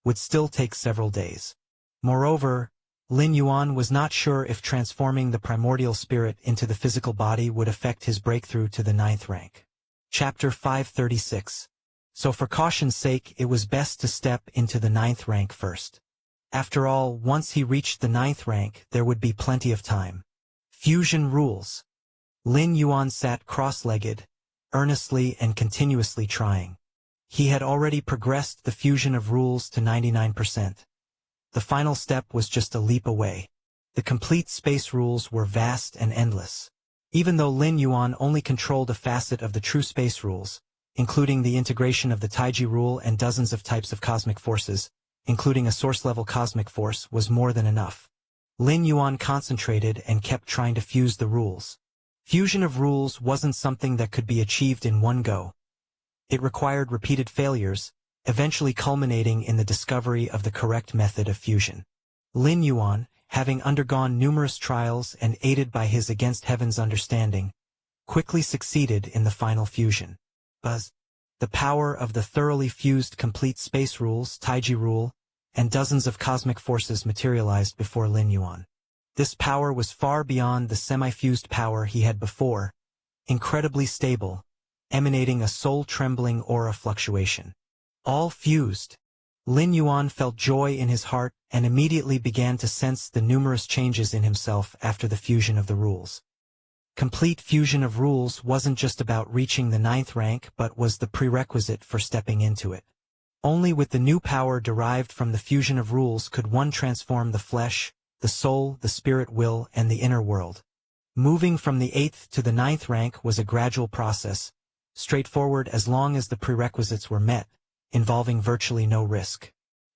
would still take several days. Moreover, Lin Yuan was not sure if transforming the primordial spirit into the physical body would affect his breakthrough to the 9th rank. Chapter 536. So for caution's sake it was best to step into the 9th rank first. After all, once he reached the 9th rank, there would be plenty of time. Fusion rules. Lin Yuan sat cross-legged, earnestly and continuously trying. He had already progressed the fusion of rules to 99%. The final step was just a leap away. The complete space rules were vast and endless. Even though Lin Yuan only controlled a facet of the true space rules, including the integration of the Taiji rule and dozens of types of cosmic forces, including a source-level cosmic force, was more than enough. Lin Yuan concentrated and kept trying to fuse the rules. Fusion of rules wasn't something that could be achieved in one go. It required repeated failures, eventually culminating in the discovery of the correct method of fusion. Lin Yuan, having undergone numerous trials and aided by his against heaven's understanding, quickly succeeded in the final fusion. The power of the thoroughly fused complete space rules, Taiji rule, and dozens of cosmic forces materialized before Lin Yuan. This power was far beyond the semi-fused power he had before, incredibly stable, emanating a soul-trembling aura fluctuation. All fused. Lin Yuan felt joy in his heart and immediately began to sense the numerous changes in himself after the fusion of the rules. Complete fusion of rules wasn't just about reaching the 9th rank but was the prerequisite for stepping into it. Only with the new power derived from the fusion of rules could one transform the flesh, the soul, the spirit will, and the inner world. Moving from the 8th to the 9th rank was a gradual process, straightforward as long as the prerequisites were met, involving virtually no risk.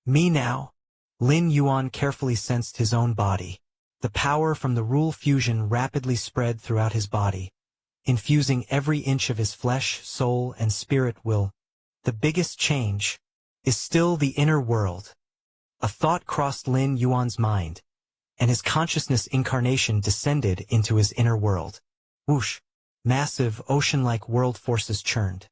Me now? Lin Yuan carefully sensed his own body. The power from the rule fusion rapidly spread throughout his body, infusing every inch of his flesh, soul, and spirit will. The biggest change is still the inner world. A thought crossed Lin Yuan's mind, and his consciousness incarnation descended into his inner world. Whoosh! Massive, ocean-like world forces churned.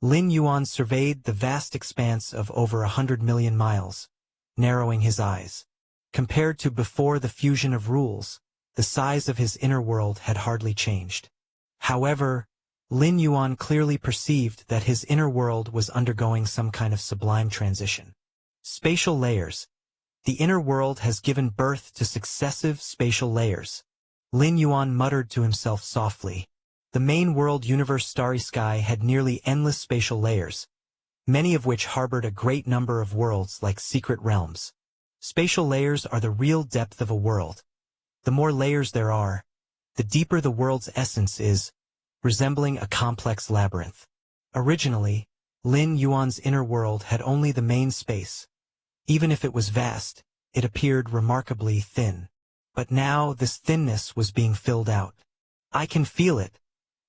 Lin Yuan surveyed the vast expanse of over 100 million miles, narrowing his eyes. Compared to before the fusion of rules, the size of his inner world had hardly changed. However, Lin Yuan clearly perceived that his inner world was undergoing some kind of sublime transition. Spatial layers. The inner world has given birth to successive spatial layers. Lin Yuan muttered to himself softly. The main world universe starry sky had nearly endless spatial layers, many of which harbored a great number of worlds like secret realms. Spatial layers are the real depth of a world. The more layers there are, the deeper the world's essence is, resembling a complex labyrinth. Originally, Lin Yuan's inner world had only the main space, Even if it was vast, it appeared remarkably thin. But now this thinness was being filled out. I can feel it.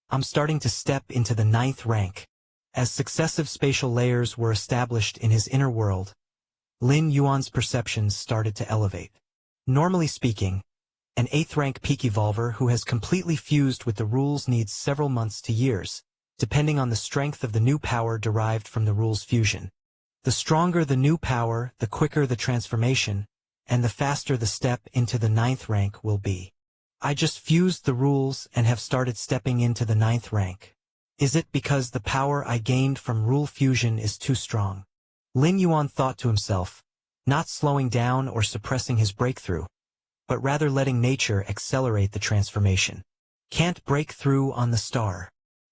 I'm starting to step into the 9th rank. As successive spatial layers were established in his inner world, Lin Yuan's perceptions started to elevate. Normally speaking, an 8th rank peak evolver who has completely fused with the rules needs several months to years, depending on the strength of the new power derived from the rules fusion. The stronger the new power, the quicker the transformation, and the faster the step into the 9th rank will be. I just fused the rules and have started stepping into the 9th rank. Is it because the power I gained from rule fusion is too strong? Lin Yuan thought to himself, not slowing down or suppressing his breakthrough, but rather letting nature accelerate the transformation. Can't break through on the star.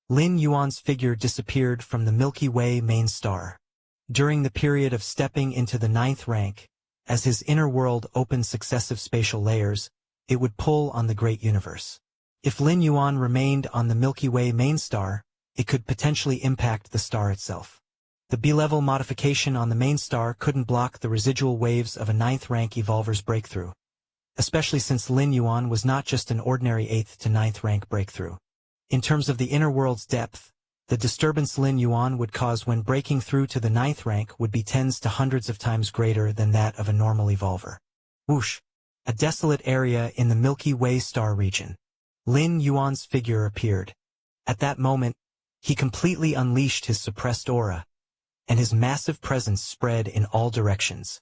Lin Yuan's figure disappeared from the Milky Way main star. During the period of stepping into the 9th rank, as his inner world opened successive spatial layers, it would pull on the great universe. If Lin Yuan remained on the Milky Way main star, it could potentially impact the star itself. The B-level modification on the main star couldn't block the residual waves of a 9th rank evolver's breakthrough, especially since Lin Yuan was not just an ordinary 8th to 9th rank breakthrough. In terms of the inner world's depth, the disturbance Lin Yuan would cause when breaking through to the 9th rank would be tens to hundreds of times greater than that of a normal evolver. Whoosh! A desolate area in the Milky Way star region. Lin Yuan's figure appeared. At that moment, he completely unleashed his suppressed aura, and his massive presence spread in all directions.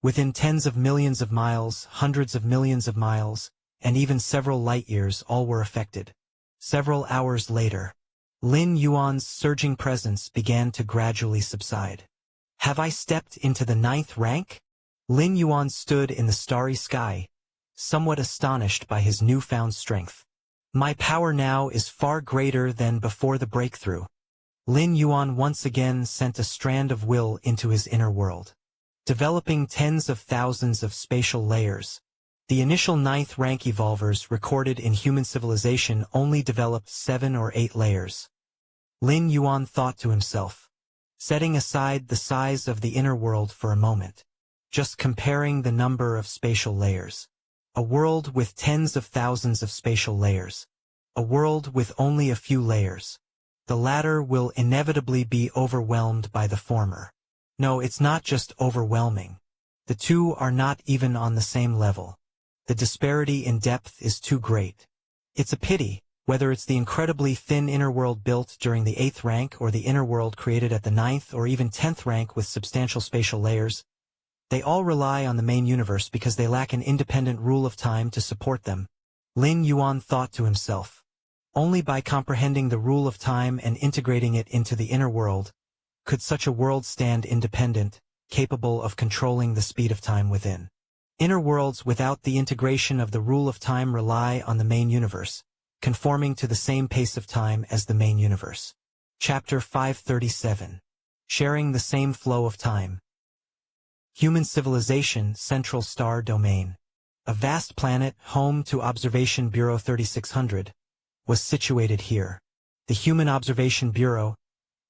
Within tens of millions of miles, hundreds of millions of miles, and even several light-years all were affected. Several hours later, Lin Yuan's surging presence began to gradually subside. Have I stepped into the 9th rank? Lin Yuan stood in the starry sky, somewhat astonished by his newfound strength. My power now is far greater than before the breakthrough. Lin Yuan once again sent a strand of will into his inner world, developing tens of thousands of spatial layers. The initial 9th rank evolvers recorded in human civilization only developed 7 or 8 layers. Lin Yuan thought to himself, setting aside the size of the inner world for a moment, just comparing the number of spatial layers. A world with tens of thousands of spatial layers. A world with only a few layers. The latter will inevitably be overwhelmed by the former. No, it's not just overwhelming. The two are not even on the same level. The disparity in depth is too great. It's a pity, whether it's the incredibly thin inner world built during the 8th rank or the inner world created at the 9th or even 10th rank with substantial spatial layers. They all rely on the main universe because they lack an independent rule of time to support them. Lin Yuan thought to himself. Only by comprehending the rule of time and integrating it into the inner world, could such a world stand independent, capable of controlling the speed of time within. Inner worlds without the integration of the rule of time rely on the main universe, conforming to the same pace of time as the main universe. Chapter 537. Sharing the same flow of time. Human civilization, Central Star Domain. A vast planet, home to Observation Bureau 3600, was situated here. The Human Observation Bureau,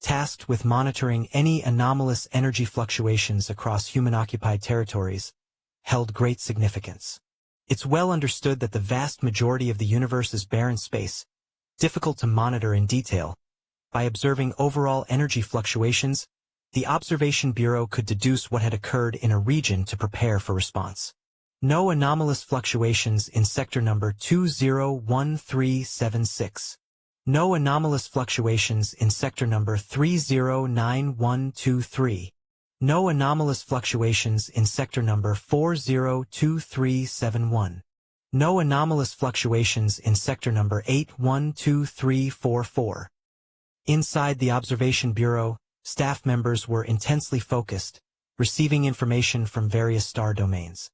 tasked with monitoring any anomalous energy fluctuations across human-occupied territories, held great significance. It's well understood that the vast majority of the universe is barren space, difficult to monitor in detail. By observing overall energy fluctuations, the Observation Bureau could deduce what had occurred in a region to prepare for response. No anomalous fluctuations in sector number 201376. No anomalous fluctuations in sector number 309123. No anomalous fluctuations in sector number 402371. No anomalous fluctuations in sector number 812344. Inside the Observation Bureau, staff members were intensely focused, receiving information from various star domains.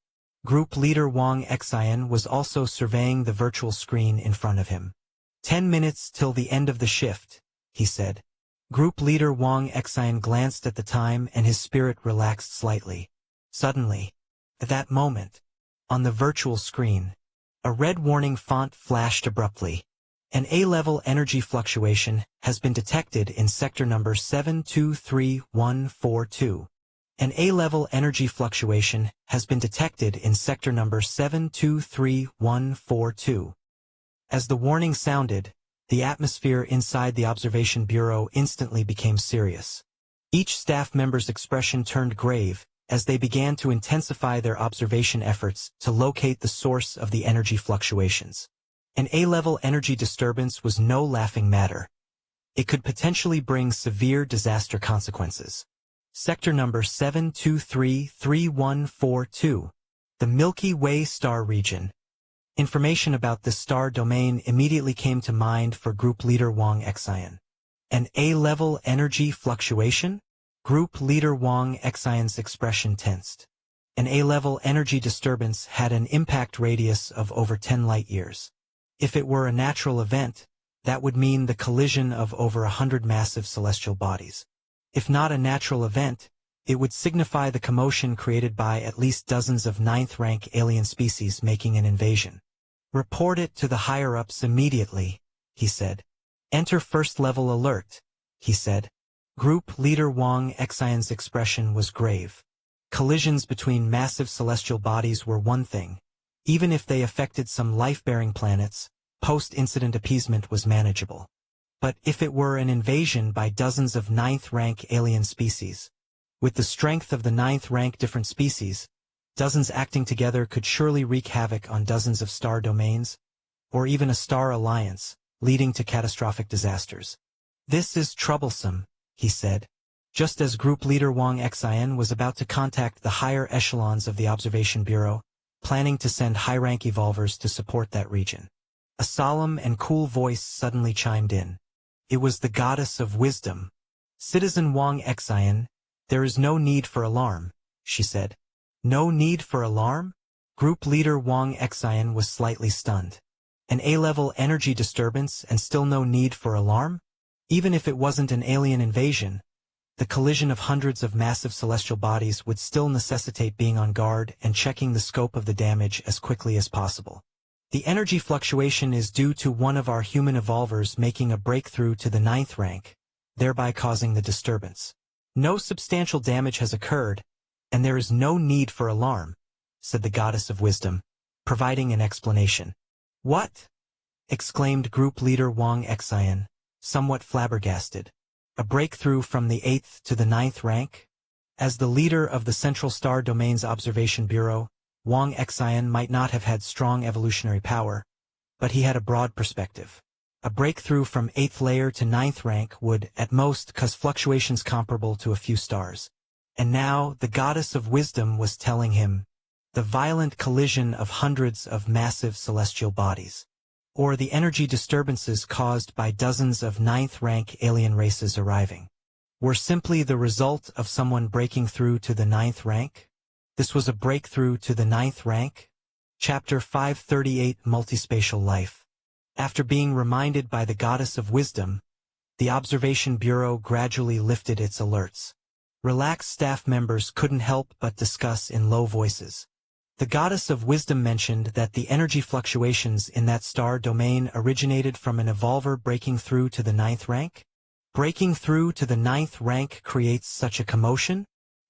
Group leader Wang Xian was also surveying the virtual screen in front of him. 10 minutes till the end of the shift, he said. Group leader Wang Xian glanced at the time and his spirit relaxed slightly. Suddenly, at that moment, on the virtual screen, a red warning font flashed abruptly. An A-level energy fluctuation has been detected in sector number 723142. An A-level energy fluctuation has been detected in sector number 723142. As the warning sounded, the atmosphere inside the observation bureau instantly became serious. Each staff member's expression turned grave as they began to intensify their observation efforts to locate the source of the energy fluctuations. An A-level energy disturbance was no laughing matter. It could potentially bring severe disaster consequences. Sector number 7233142, the Milky Way star region. Information about this star domain immediately came to mind for Group Leader Wang Xian. An A-level energy fluctuation? Group Leader Wang Xian's expression tensed. An A-level energy disturbance had an impact radius of over 10 light-years. If it were a natural event, that would mean the collision of over 100 massive celestial bodies. If not a natural event, it would signify the commotion created by at least dozens of ninth-rank alien species making an invasion. Report it to the higher-ups immediately, he said. Enter first-level alert, he said. Group Leader Wang Xian's expression was grave. Collisions between massive celestial bodies were one thing. Even if they affected some life-bearing planets, post-incident appeasement was manageable. But if it were an invasion by dozens of ninth-rank alien species, with the strength of the ninth-rank different species, dozens acting together could surely wreak havoc on dozens of star domains, or even a star alliance, leading to catastrophic disasters. This is troublesome, he said, just as Group Leader Wang Xian was about to contact the higher echelons of the Observation Bureau, planning to send high-rank evolvers to support that region. A solemn and cool voice suddenly chimed in. It was the goddess of wisdom. Citizen Wang Xian, there is no need for alarm, she said. No need for alarm? Group Leader Wang Xian was slightly stunned. An A-level energy disturbance and still no need for alarm? Even if it wasn't an alien invasion, the collision of hundreds of massive celestial bodies would still necessitate being on guard and checking the scope of the damage as quickly as possible. The energy fluctuation is due to one of our human evolvers making a breakthrough to the 9th rank, thereby causing the disturbance. No substantial damage has occurred, and there is no need for alarm, said the Goddess of Wisdom, providing an explanation. What? Exclaimed Group Leader Wang Xian, somewhat flabbergasted. A breakthrough from the 8th to the 9th rank? As the leader of the Central Star Domains Observation Bureau, Wang Xian might not have had strong evolutionary power, but he had a broad perspective. A breakthrough from 8th layer to 9th rank would, at most, cause fluctuations comparable to a few stars. And now, the Goddess of Wisdom was telling him, the violent collision of hundreds of massive celestial bodies, or the energy disturbances caused by dozens of 9th rank alien races arriving, were simply the result of someone breaking through to the 9th rank? This was a breakthrough to the 9th rank? Chapter 538 Multispatial Life. After being reminded by the Goddess of Wisdom, the Observation Bureau gradually lifted its alerts. Relaxed staff members couldn't help but discuss in low voices. The Goddess of Wisdom mentioned that the energy fluctuations in that star domain originated from an evolver breaking through to the 9th rank? Breaking through to the 9th rank creates such a commotion?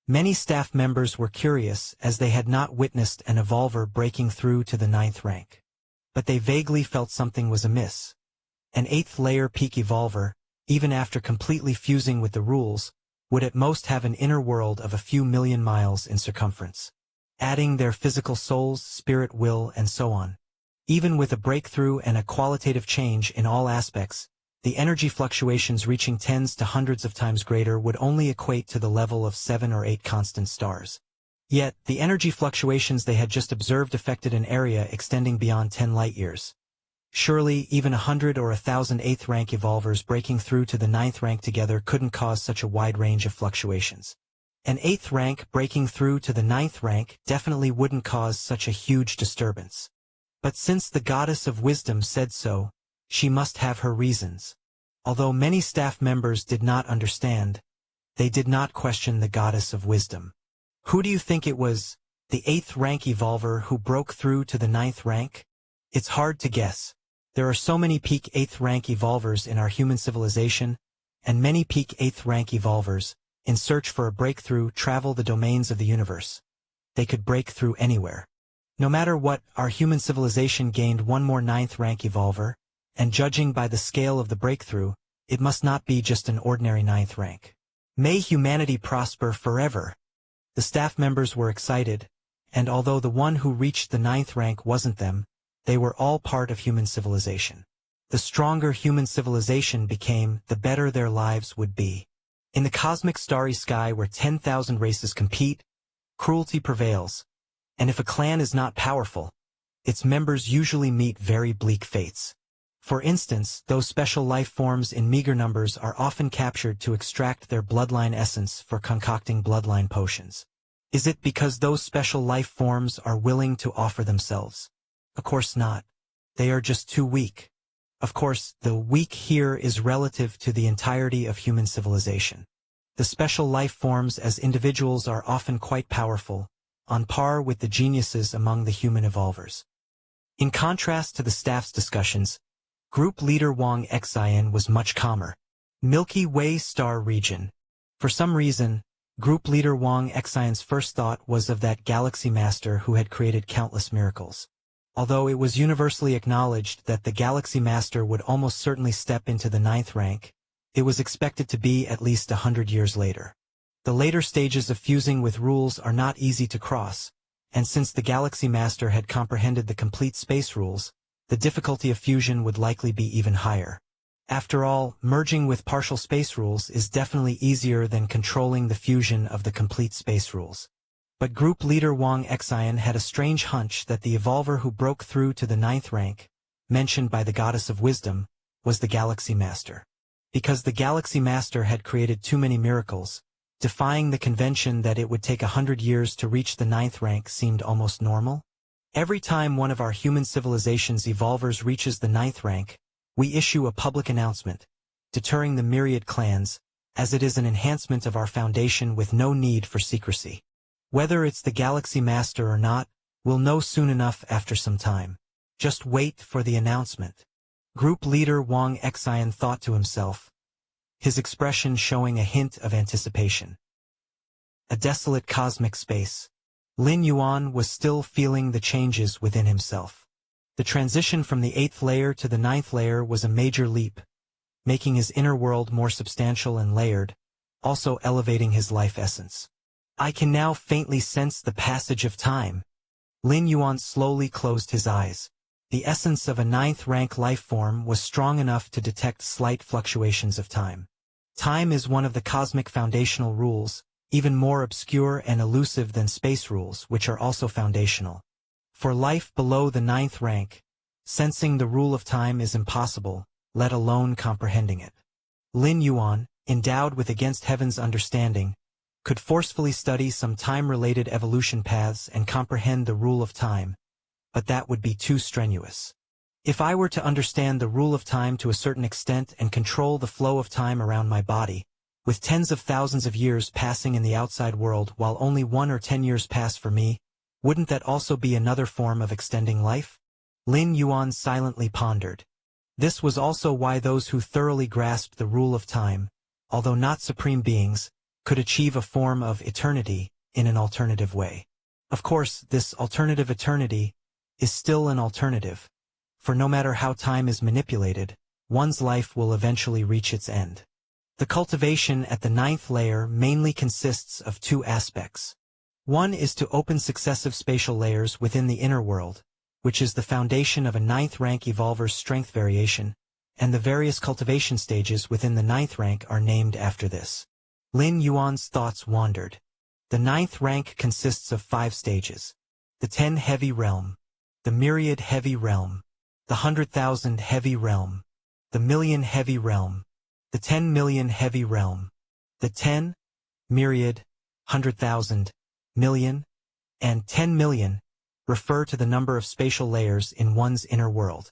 Many staff members were curious as they had not witnessed an evolver breaking through to the 9th rank. But they vaguely felt something was amiss. An 8th layer peak evolver, even after completely fusing with the rules, would at most have an inner world of a few million miles in circumference, adding their physical souls, spirit, will, and so on. Even with a breakthrough and a qualitative change in all aspects, the energy fluctuations reaching tens to hundreds of times greater would only equate to the level of 7 or 8 constant stars. Yet, the energy fluctuations they had just observed affected an area extending beyond 10 light-years. Surely, even 100 or 1,000 8th rank evolvers breaking through to the 9th rank together couldn't cause such a wide range of fluctuations. An 8th rank breaking through to the 9th rank definitely wouldn't cause such a huge disturbance. But since the Goddess of Wisdom said so, she must have her reasons. Although many staff members did not understand, they did not question the Goddess of Wisdom. Who do you think it was, the 8th rank evolver who broke through to the 9th rank? It's hard to guess. There are so many peak 8th rank evolvers in our human civilization, and many peak 8th rank evolvers, in search for a breakthrough, travel the domains of the universe. They could break through anywhere. No matter what, our human civilization gained one more 9th rank evolver, and judging by the scale of the breakthrough, it must not be just an ordinary 9th rank. May humanity prosper forever. The staff members were excited, and although the one who reached the 9th rank wasn't them, they were all part of human civilization. The stronger human civilization became, the better their lives would be. In the cosmic starry sky where 10,000 races compete, cruelty prevails, and if a clan is not powerful, its members usually meet very bleak fates. For instance, those special life forms in meager numbers are often captured to extract their bloodline essence for concocting bloodline potions. Is it because those special life forms are willing to offer themselves? Of course not. They are just too weak. Of course, the weak here is relative to the entirety of human civilization. The special life forms as individuals are often quite powerful, on par with the geniuses among the human evolvers. In contrast to the staff's discussions, Group Leader Wang Xian was much calmer. Milky Way Star Region. For some reason, Group Leader Wang Xian's first thought was of that Galaxy Master who had created countless miracles. Although it was universally acknowledged that the Galaxy Master would almost certainly step into the 9th rank, it was expected to be at least 100 years later. The later stages of fusing with rules are not easy to cross, and since the Galaxy Master had comprehended the complete space rules, the difficulty of fusion would likely be even higher. After all, merging with partial space rules is definitely easier than controlling the fusion of the complete space rules. But Group Leader Wang Xian had a strange hunch that the evolver who broke through to the 9th rank, mentioned by the Goddess of Wisdom, was the Galaxy Master. Because the Galaxy Master had created too many miracles, defying the convention that it would take 100 years to reach the 9th rank seemed almost normal. Every time one of our human civilization's evolvers reaches the 9th rank, we issue a public announcement, deterring the myriad clans, as it is an enhancement of our foundation with no need for secrecy. Whether it's the Galaxy Master or not, we'll know soon enough after some time. Just wait for the announcement. Group Leader Wang Xian thought to himself, his expression showing a hint of anticipation. A desolate cosmic space. Lin Yuan was still feeling the changes within himself. The transition from the 8th layer to the 9th layer was a major leap, making his inner world more substantial and layered, also elevating his life essence. I can now faintly sense the passage of time. Lin Yuan slowly closed his eyes. The essence of a 9th rank life form was strong enough to detect slight fluctuations of time. Time is one of the cosmic foundational rules, even more obscure and elusive than space rules, which are also foundational. For life below the 9th rank, sensing the rule of time is impossible, let alone comprehending it. Lin Yuan, endowed with against heaven's understanding, could forcefully study some time-related evolution paths and comprehend the rule of time, but that would be too strenuous. If I were to understand the rule of time to a certain extent and control the flow of time around my body, with tens of thousands of years passing in the outside world while only 1 or 10 years pass for me, wouldn't that also be another form of extending life? Lin Yuan silently pondered. This was also why those who thoroughly grasped the rule of time, although not supreme beings, could achieve a form of eternity in an alternative way. Of course, this alternative eternity is still an alternative, for no matter how time is manipulated, one's life will eventually reach its end. The cultivation at the 9th layer mainly consists of 2 aspects. One is to open successive spatial layers within the inner world, which is the foundation of a 9th rank evolver's strength variation, and the various cultivation stages within the 9th rank are named after this. Lin Yuan's thoughts wandered. The 9th rank consists of 5 stages. The 10 heavy realm, the myriad heavy realm, the 100,000 heavy realm, the million heavy realm, the 10 million heavy realm, the 10, myriad, 100,000, million, and 10 million refer to the number of spatial layers in one's inner world.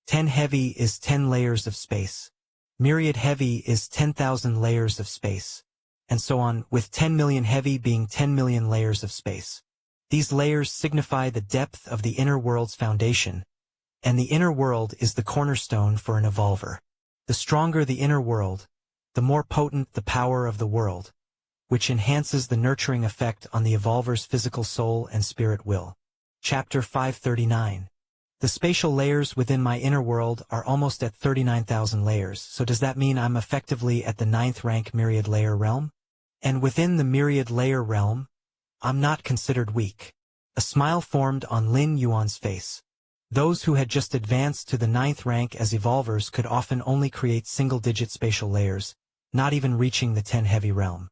10 heavy is 10 layers of space. Myriad heavy is 10,000 layers of space. And so on, with 10 million heavy being 10 million layers of space. These layers signify the depth of the inner world's foundation, and the inner world is the cornerstone for an evolver. The stronger the inner world, the more potent the power of the world, which enhances the nurturing effect on the evolver's physical soul and spirit will. Chapter 539. The spatial layers within my inner world are almost at 39,000 layers, so does that mean I'm effectively at the 9th rank myriad layer realm? And within the myriad layer realm, I'm not considered weak. A smile formed on Lin Yuan's face. Those who had just advanced to the 9th rank as evolvers could often only create single-digit spatial layers, not even reaching the 10 heavy realm.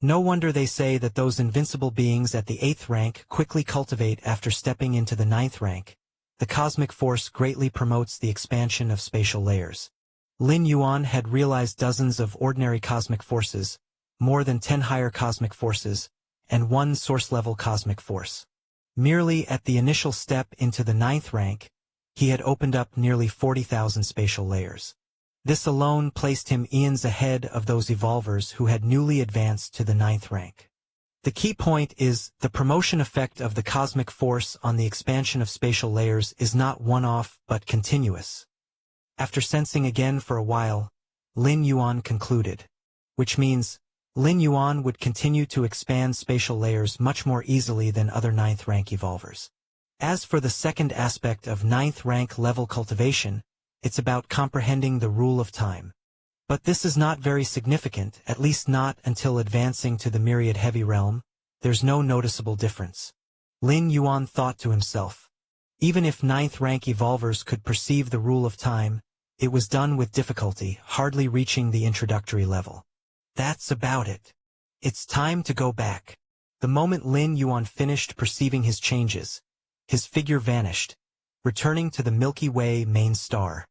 No wonder they say that those invincible beings at the 8th rank quickly cultivate after stepping into the 9th rank. The cosmic force greatly promotes the expansion of spatial layers. Lin Yuan had realized dozens of ordinary cosmic forces, more than 10 higher cosmic forces, and 1 source-level cosmic force. Merely at the initial step into the 9th rank, he had opened up nearly 40,000 spatial layers. This alone placed him eons ahead of those evolvers who had newly advanced to the 9th rank. The key point is, the promotion effect of the cosmic force on the expansion of spatial layers is not one-off but continuous. After sensing again for a while, Lin Yuan concluded. Which means, Lin Yuan would continue to expand spatial layers much more easily than other 9th rank evolvers. As for the second aspect of 9th rank level cultivation, it's about comprehending the rule of time. But this is not very significant, at least not until advancing to the myriad heavy realm. There's no noticeable difference. Lin Yuan thought to himself. Even if 9th rank evolvers could perceive the rule of time, it was done with difficulty, hardly reaching the introductory level. That's about it. It's time to go back. The moment Lin Yuan finished perceiving his changes, his figure vanished, returning to the Milky Way main star.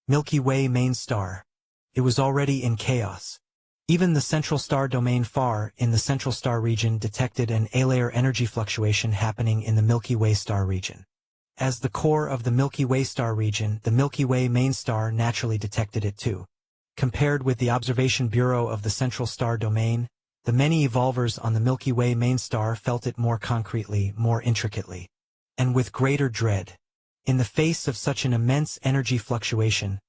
Milky Way main star. It was already in chaos. Even the central star domain far in the central star region detected an A-layer energy fluctuation happening in the Milky Way star region. As the core of the Milky Way star region, the Milky Way main star naturally detected it too. Compared with the observation bureau of the central star domain, the many evolvers on the Milky Way main star felt it more concretely, more intricately, and with greater dread. In the face of such an immense energy fluctuation,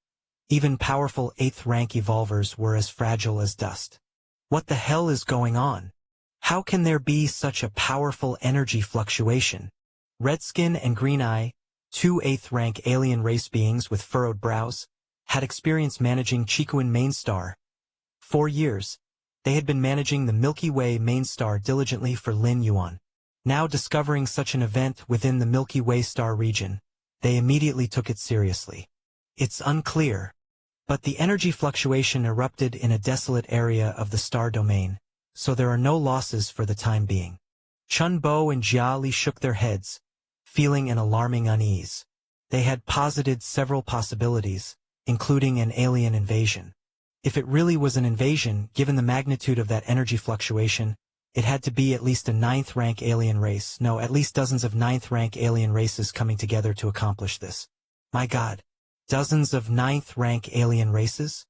even powerful 8th rank evolvers were as fragile as dust. What the hell is going on? How can there be such a powerful energy fluctuation? Redskin and Green Eye, 2 8th rank alien race beings with furrowed brows, had experience managing Chikuan main star. 4 years, they had been managing the Milky Way main star diligently for Lin Yuan. Now discovering such an event within the Milky Way star region, they immediately took it seriously. It's unclear. But the energy fluctuation erupted in a desolate area of the star domain, so there are no losses for the time being. Chun Bo and Jia Li shook their heads, feeling an alarming unease. They had posited several possibilities, including an alien invasion. If it really was an invasion, given the magnitude of that energy fluctuation, it had to be at least a 9th rank alien race, no, at least dozens of 9th rank alien races coming together to accomplish this. My God. Dozens of 9th rank alien races?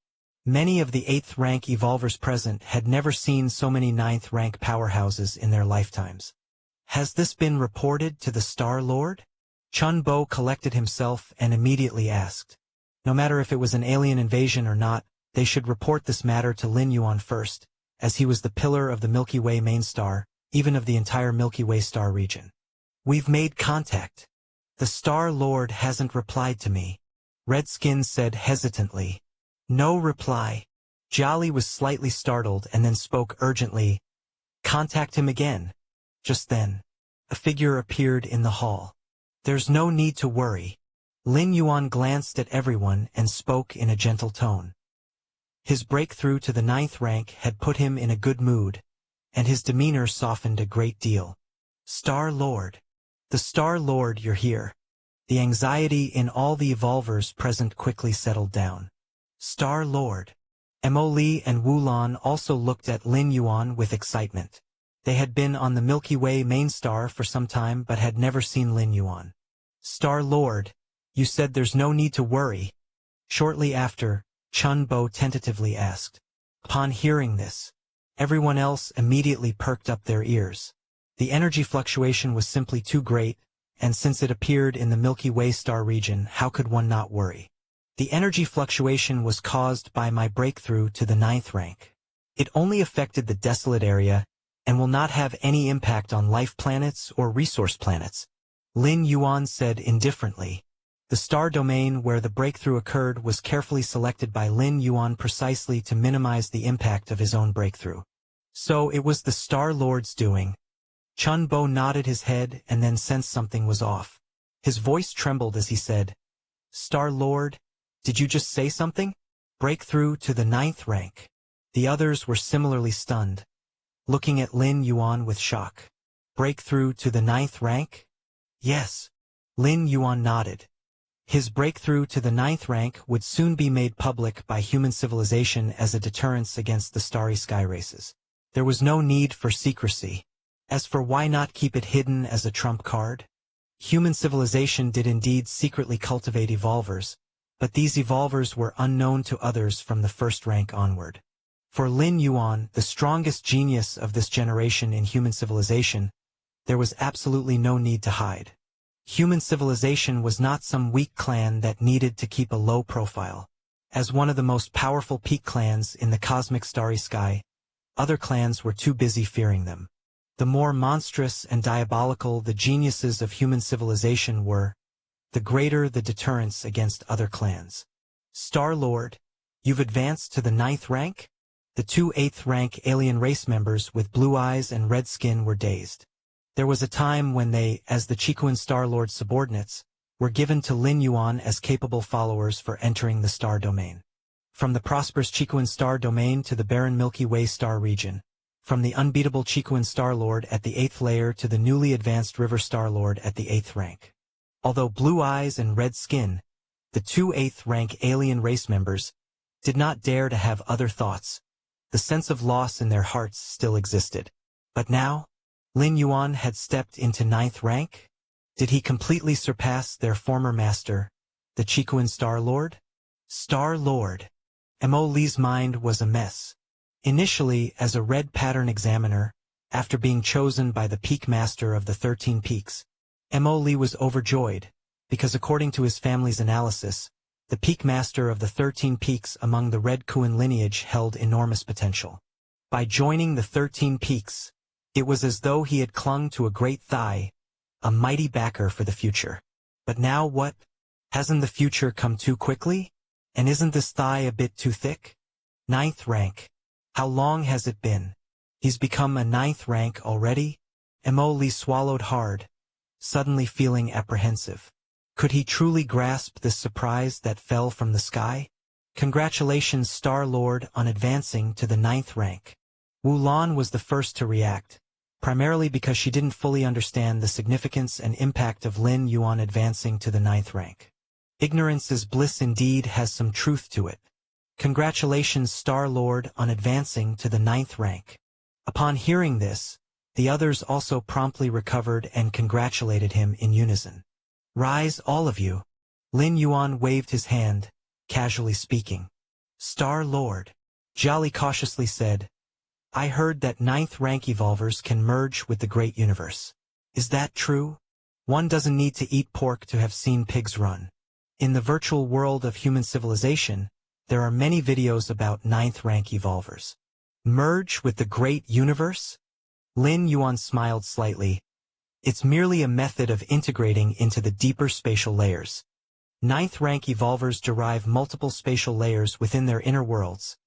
Many of the 8th rank evolvers present had never seen so many 9th rank powerhouses in their lifetimes. Has this been reported to the Star Lord? Chun Bo collected himself and immediately asked. No matter if it was an alien invasion or not, they should report this matter to Lin Yuan first, as he was the pillar of the Milky Way main star, even of the entire Milky Way star region. We've made contact. The Star Lord hasn't replied to me. Redskin said hesitantly. No reply. Jolly was slightly startled and then spoke urgently. Contact him again. Just then, a figure appeared in the hall. There's no need to worry. Lin Yuan glanced at everyone and spoke in a gentle tone. His breakthrough to the 9th rank had put him in a good mood, and his demeanor softened a great deal. Star Lord. The Star Lord, you're here. The anxiety in all the evolvers present quickly settled down. Star Lord. Mo Li and Wu Lan also looked at Lin Yuan with excitement. They had been on the Milky Way main star for some time but had never seen Lin Yuan. Star Lord, you said there's no need to worry. Shortly after, Chun Bo tentatively asked. Upon hearing this, everyone else immediately perked up their ears. The energy fluctuation was simply too great, and since it appeared in the Milky Way star region, how could one not worry? The energy fluctuation was caused by my breakthrough to the 9th rank. It only affected the desolate area and will not have any impact on life planets or resource planets, Lin Yuan said indifferently. The star domain where the breakthrough occurred was carefully selected by Lin Yuan precisely to minimize the impact of his own breakthrough. So it was the Star Lord's doing. Chun Bo nodded his head and then sensed something was off. His voice trembled as he said, "Star Lord, did you just say something? Breakthrough to the 9th rank." The others were similarly stunned, looking at Lin Yuan with shock. Breakthrough to the 9th rank? Yes. Lin Yuan nodded. His breakthrough to the 9th rank would soon be made public by human civilization as a deterrence against the starry sky races. There was no need for secrecy. As for why not keep it hidden as a trump card? Human civilization did indeed secretly cultivate evolvers, but these evolvers were unknown to others from the 1st rank onward. For Lin Yuan, the strongest genius of this generation in human civilization, there was absolutely no need to hide. Human civilization was not some weak clan that needed to keep a low profile. As one of the most powerful peak clans in the cosmic starry sky, other clans were too busy fearing them. The more monstrous and diabolical the geniuses of human civilization were, the greater the deterrence against other clans. Star-Lord, you've advanced to the 9th rank? The 2 8th rank alien race members with blue eyes and red skin were dazed. There was a time when they, as the Chikuan Star-Lord's subordinates, were given to Lin Yuan as capable followers for entering the star domain. From the prosperous Chikuan star domain to the barren Milky Way star region, from the unbeatable Chikuan Star-Lord at the 8th layer to the newly advanced River Star-Lord at the 8th rank. Although blue eyes and red skin, the 2 8th rank alien race members did not dare to have other thoughts. The sense of loss in their hearts still existed. But now, Lin Yuan had stepped into 9th rank? Did he completely surpass their former master, the Chikuan Star-Lord? Star-Lord. Mo Li's mind was a mess. Initially as a red pattern examiner, after being chosen by the peak master of the 13 peaks, Mo Li was overjoyed, because according to his family's analysis, the peak master of the 13 peaks among the Red Kuan lineage held enormous potential. By joining the 13 peaks, it was as though he had clung to a great thigh, a mighty backer for the future. But now what? Hasn't the future come too quickly? And isn't this thigh a bit too thick? 9th rank. How long has it been? He's become a 9th rank already? Mo Li swallowed hard, suddenly feeling apprehensive. Could he truly grasp this surprise that fell from the sky? Congratulations, Star-Lord, on advancing to the 9th rank. Wu Lan was the first to react, primarily because she didn't fully understand the significance and impact of Lin Yuan advancing to the 9th rank. Ignorance is bliss indeed has some truth to it. Congratulations, Star-Lord, on advancing to the 9th rank. Upon hearing this, the others also promptly recovered and congratulated him in unison. Rise, all of you. Lin Yuan waved his hand, casually speaking. Star-Lord. Jolly cautiously said, I heard that 9th rank evolvers can merge with the great universe. Is that true? One doesn't need to eat pork to have seen pigs run. In the virtual world of human civilization, there are many videos about 9th rank evolvers. Merge with the great universe? Lin Yuan smiled slightly. It's merely a method of integrating into the deeper spatial layers. 9th rank evolvers derive multiple spatial layers within their inner worlds,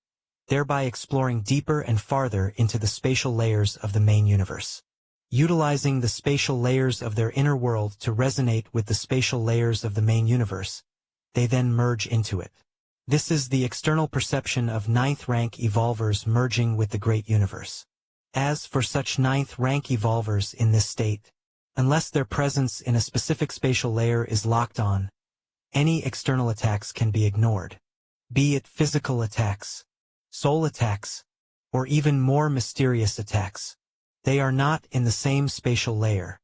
thereby exploring deeper and farther into the spatial layers of the main universe. Utilizing the spatial layers of their inner world to resonate with the spatial layers of the main universe, they then merge into it. This is the external perception of 9th rank evolvers merging with the great universe. As for such 9th rank evolvers in this state, unless their presence in a specific spatial layer is locked on, any external attacks can be ignored. Be it physical attacks, soul attacks, or even more mysterious attacks. They are not in the same spatial layer.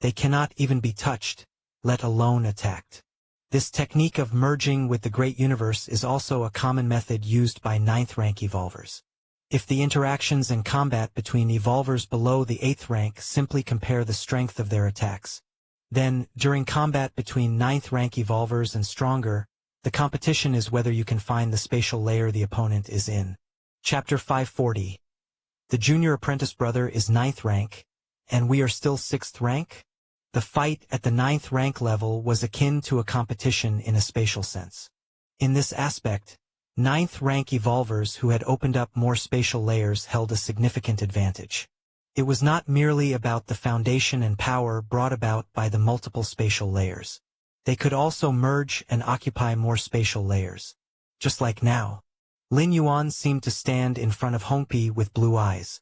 They cannot even be touched, let alone attacked. This technique of merging with the great universe is also a common method used by 9th rank evolvers. If the interactions and combat between evolvers below the 8th rank simply compare the strength of their attacks, then, during combat between 9th rank evolvers and stronger, the competition is whether you can find the spatial layer the opponent is in. Chapter 540. The junior apprentice brother is 9th rank, and we are still 6th rank? The fight at the 9th rank level was akin to a competition in a spatial sense. In this aspect, 9th rank evolvers who had opened up more spatial layers held a significant advantage. It was not merely about the foundation and power brought about by the multiple spatial layers. They could also merge and occupy more spatial layers. Just like now, Lin Yuan seemed to stand in front of Hongpi with blue eyes.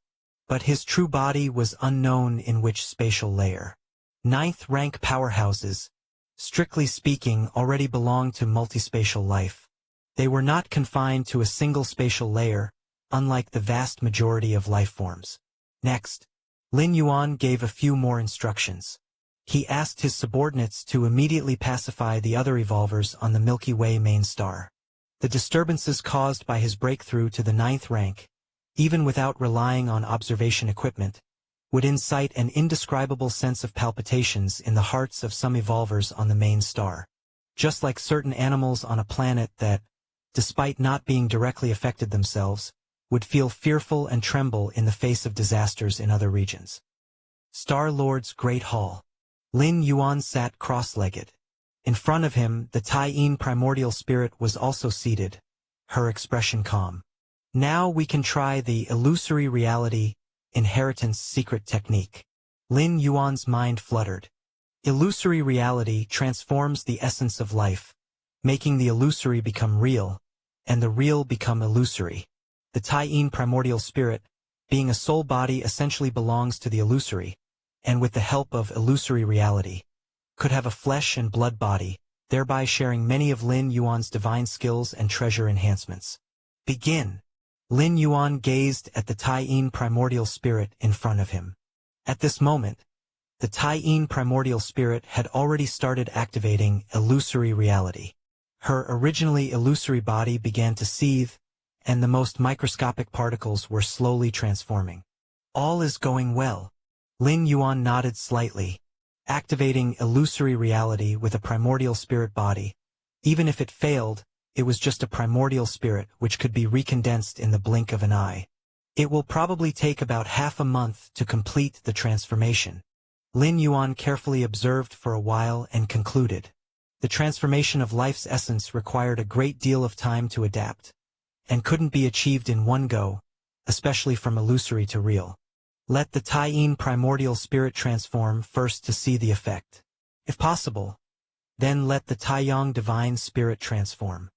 But his true body was unknown in which spatial layer. 9th rank powerhouses, strictly speaking, already belonged to multispatial life. They were not confined to a single spatial layer, unlike the vast majority of life forms. Next, Lin Yuan gave a few more instructions. He asked his subordinates to immediately pacify the other evolvers on the Milky Way main star. The disturbances caused by his breakthrough to the 9th rank, even without relying on observation equipment, would incite an indescribable sense of palpitations in the hearts of some evolvers on the main star. Just like certain animals on a planet that, despite not being directly affected themselves, would feel fearful and tremble in the face of disasters in other regions. Star-Lord's Great Hall. Lin Yuan sat cross-legged. In front of him, the Tai-Yin primordial spirit was also seated, her expression calm. Now we can try the illusory reality, inheritance secret technique. Lin Yuan's mind fluttered. Illusory reality transforms the essence of life, making the illusory become real, and the real become illusory. The Tai-Yin primordial spirit, being a soul body, essentially belongs to the illusory, and with the help of illusory reality, could have a flesh and blood body, thereby sharing many of Lin Yuan's divine skills and treasure enhancements. Begin. Lin Yuan gazed at the Tai-Yin primordial spirit in front of him. At this moment, the Tai-Yin primordial spirit had already started activating illusory reality. Her originally illusory body began to seethe, and the most microscopic particles were slowly transforming. All is going well. Lin Yuan nodded slightly. Activating illusory reality with a primordial spirit body. Even if it failed, it was just a primordial spirit which could be recondensed in the blink of an eye. It will probably take about half a month to complete the transformation. Lin Yuan carefully observed for a while and concluded. The transformation of life's essence required a great deal of time to adapt, and couldn't be achieved in one go, especially from illusory to real. Let the Tai-Yin primordial spirit transform first to see the effect. If possible, then let the Tai-Yang divine spirit transform.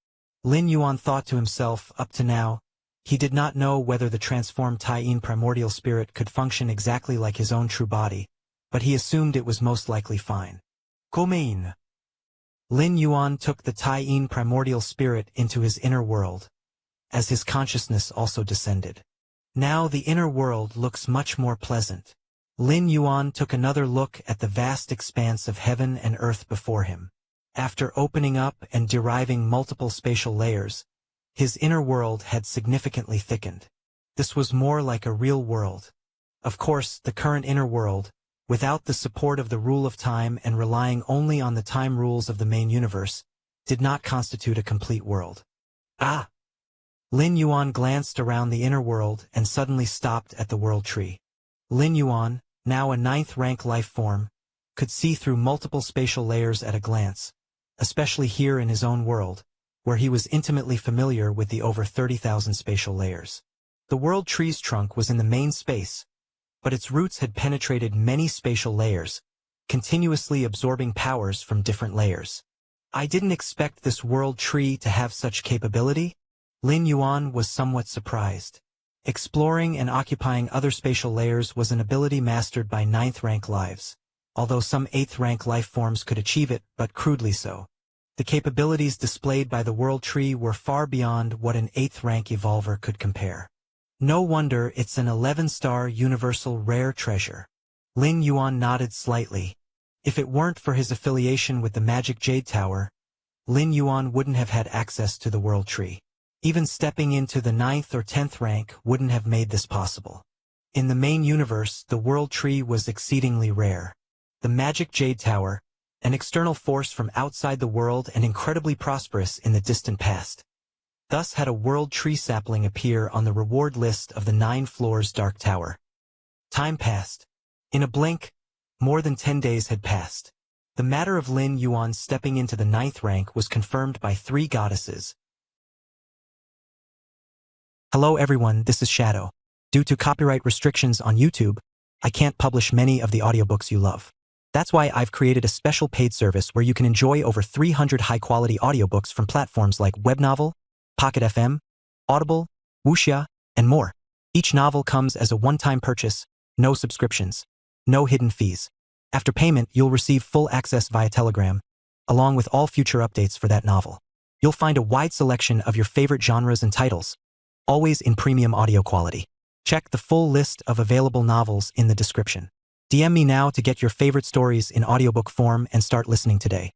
Lin Yuan thought to himself, up to now, he did not know whether the transformed Tai-Yin primordial spirit could function exactly like his own true body, but he assumed it was most likely fine. Gomein. Lin Yuan took the Tai-Yin primordial spirit into his inner world, as his consciousness also descended. Now the inner world looks much more pleasant. Lin Yuan took another look at the vast expanse of heaven and earth before him. After opening up and deriving multiple spatial layers, his inner world had significantly thickened. This was more like a real world. Of course, the current inner world, without the support of the rule of time and relying only on the time rules of the main universe, did not constitute a complete world. Ah! Lin Yuan glanced around the inner world and suddenly stopped at the world tree. Lin Yuan, now a 9th rank life form, could see through multiple spatial layers at a glance, especially here in his own world, where he was intimately familiar with the over 30,000 spatial layers. The world tree's trunk was in the main space, but its roots had penetrated many spatial layers, continuously absorbing powers from different layers. I didn't expect this world tree to have such capability. Lin Yuan was somewhat surprised. Exploring and occupying other spatial layers was an ability mastered by 9th rank lives, although some 8th rank life forms could achieve it, but crudely so. The capabilities displayed by the world tree were far beyond what an 8th rank evolver could compare. No wonder it's an 11-star universal rare treasure. Lin Yuan nodded slightly. If it weren't for his affiliation with the Magic Jade Tower, Lin Yuan wouldn't have had access to the world tree. Even stepping into the 9th or 10th rank wouldn't have made this possible. In the main universe, the world tree was exceedingly rare. The Magic Jade Tower, an external force from outside the world and incredibly prosperous in the distant past, Thus had a world tree sapling appear on the reward list of the 9 floors Dark Tower. Time passed. In a blink, more than 10 days had passed. The matter of Lin Yuan stepping into the 9th rank was confirmed by 3 goddesses. Hello everyone, this is Shadow. Due to copyright restrictions on YouTube, I can't publish many of the audiobooks you love. That's why I've created a special paid service where you can enjoy over 300 high-quality audiobooks from platforms like Webnovel, Pocket FM, Audible, Wuxia, and more. Each novel comes as a one-time purchase, no subscriptions, no hidden fees. After payment, you'll receive full access via Telegram, along with all future updates for that novel. You'll find a wide selection of your favorite genres and titles, always in premium audio quality. Check the full list of available novels in the description. DM me now to get your favorite stories in audiobook form and start listening today.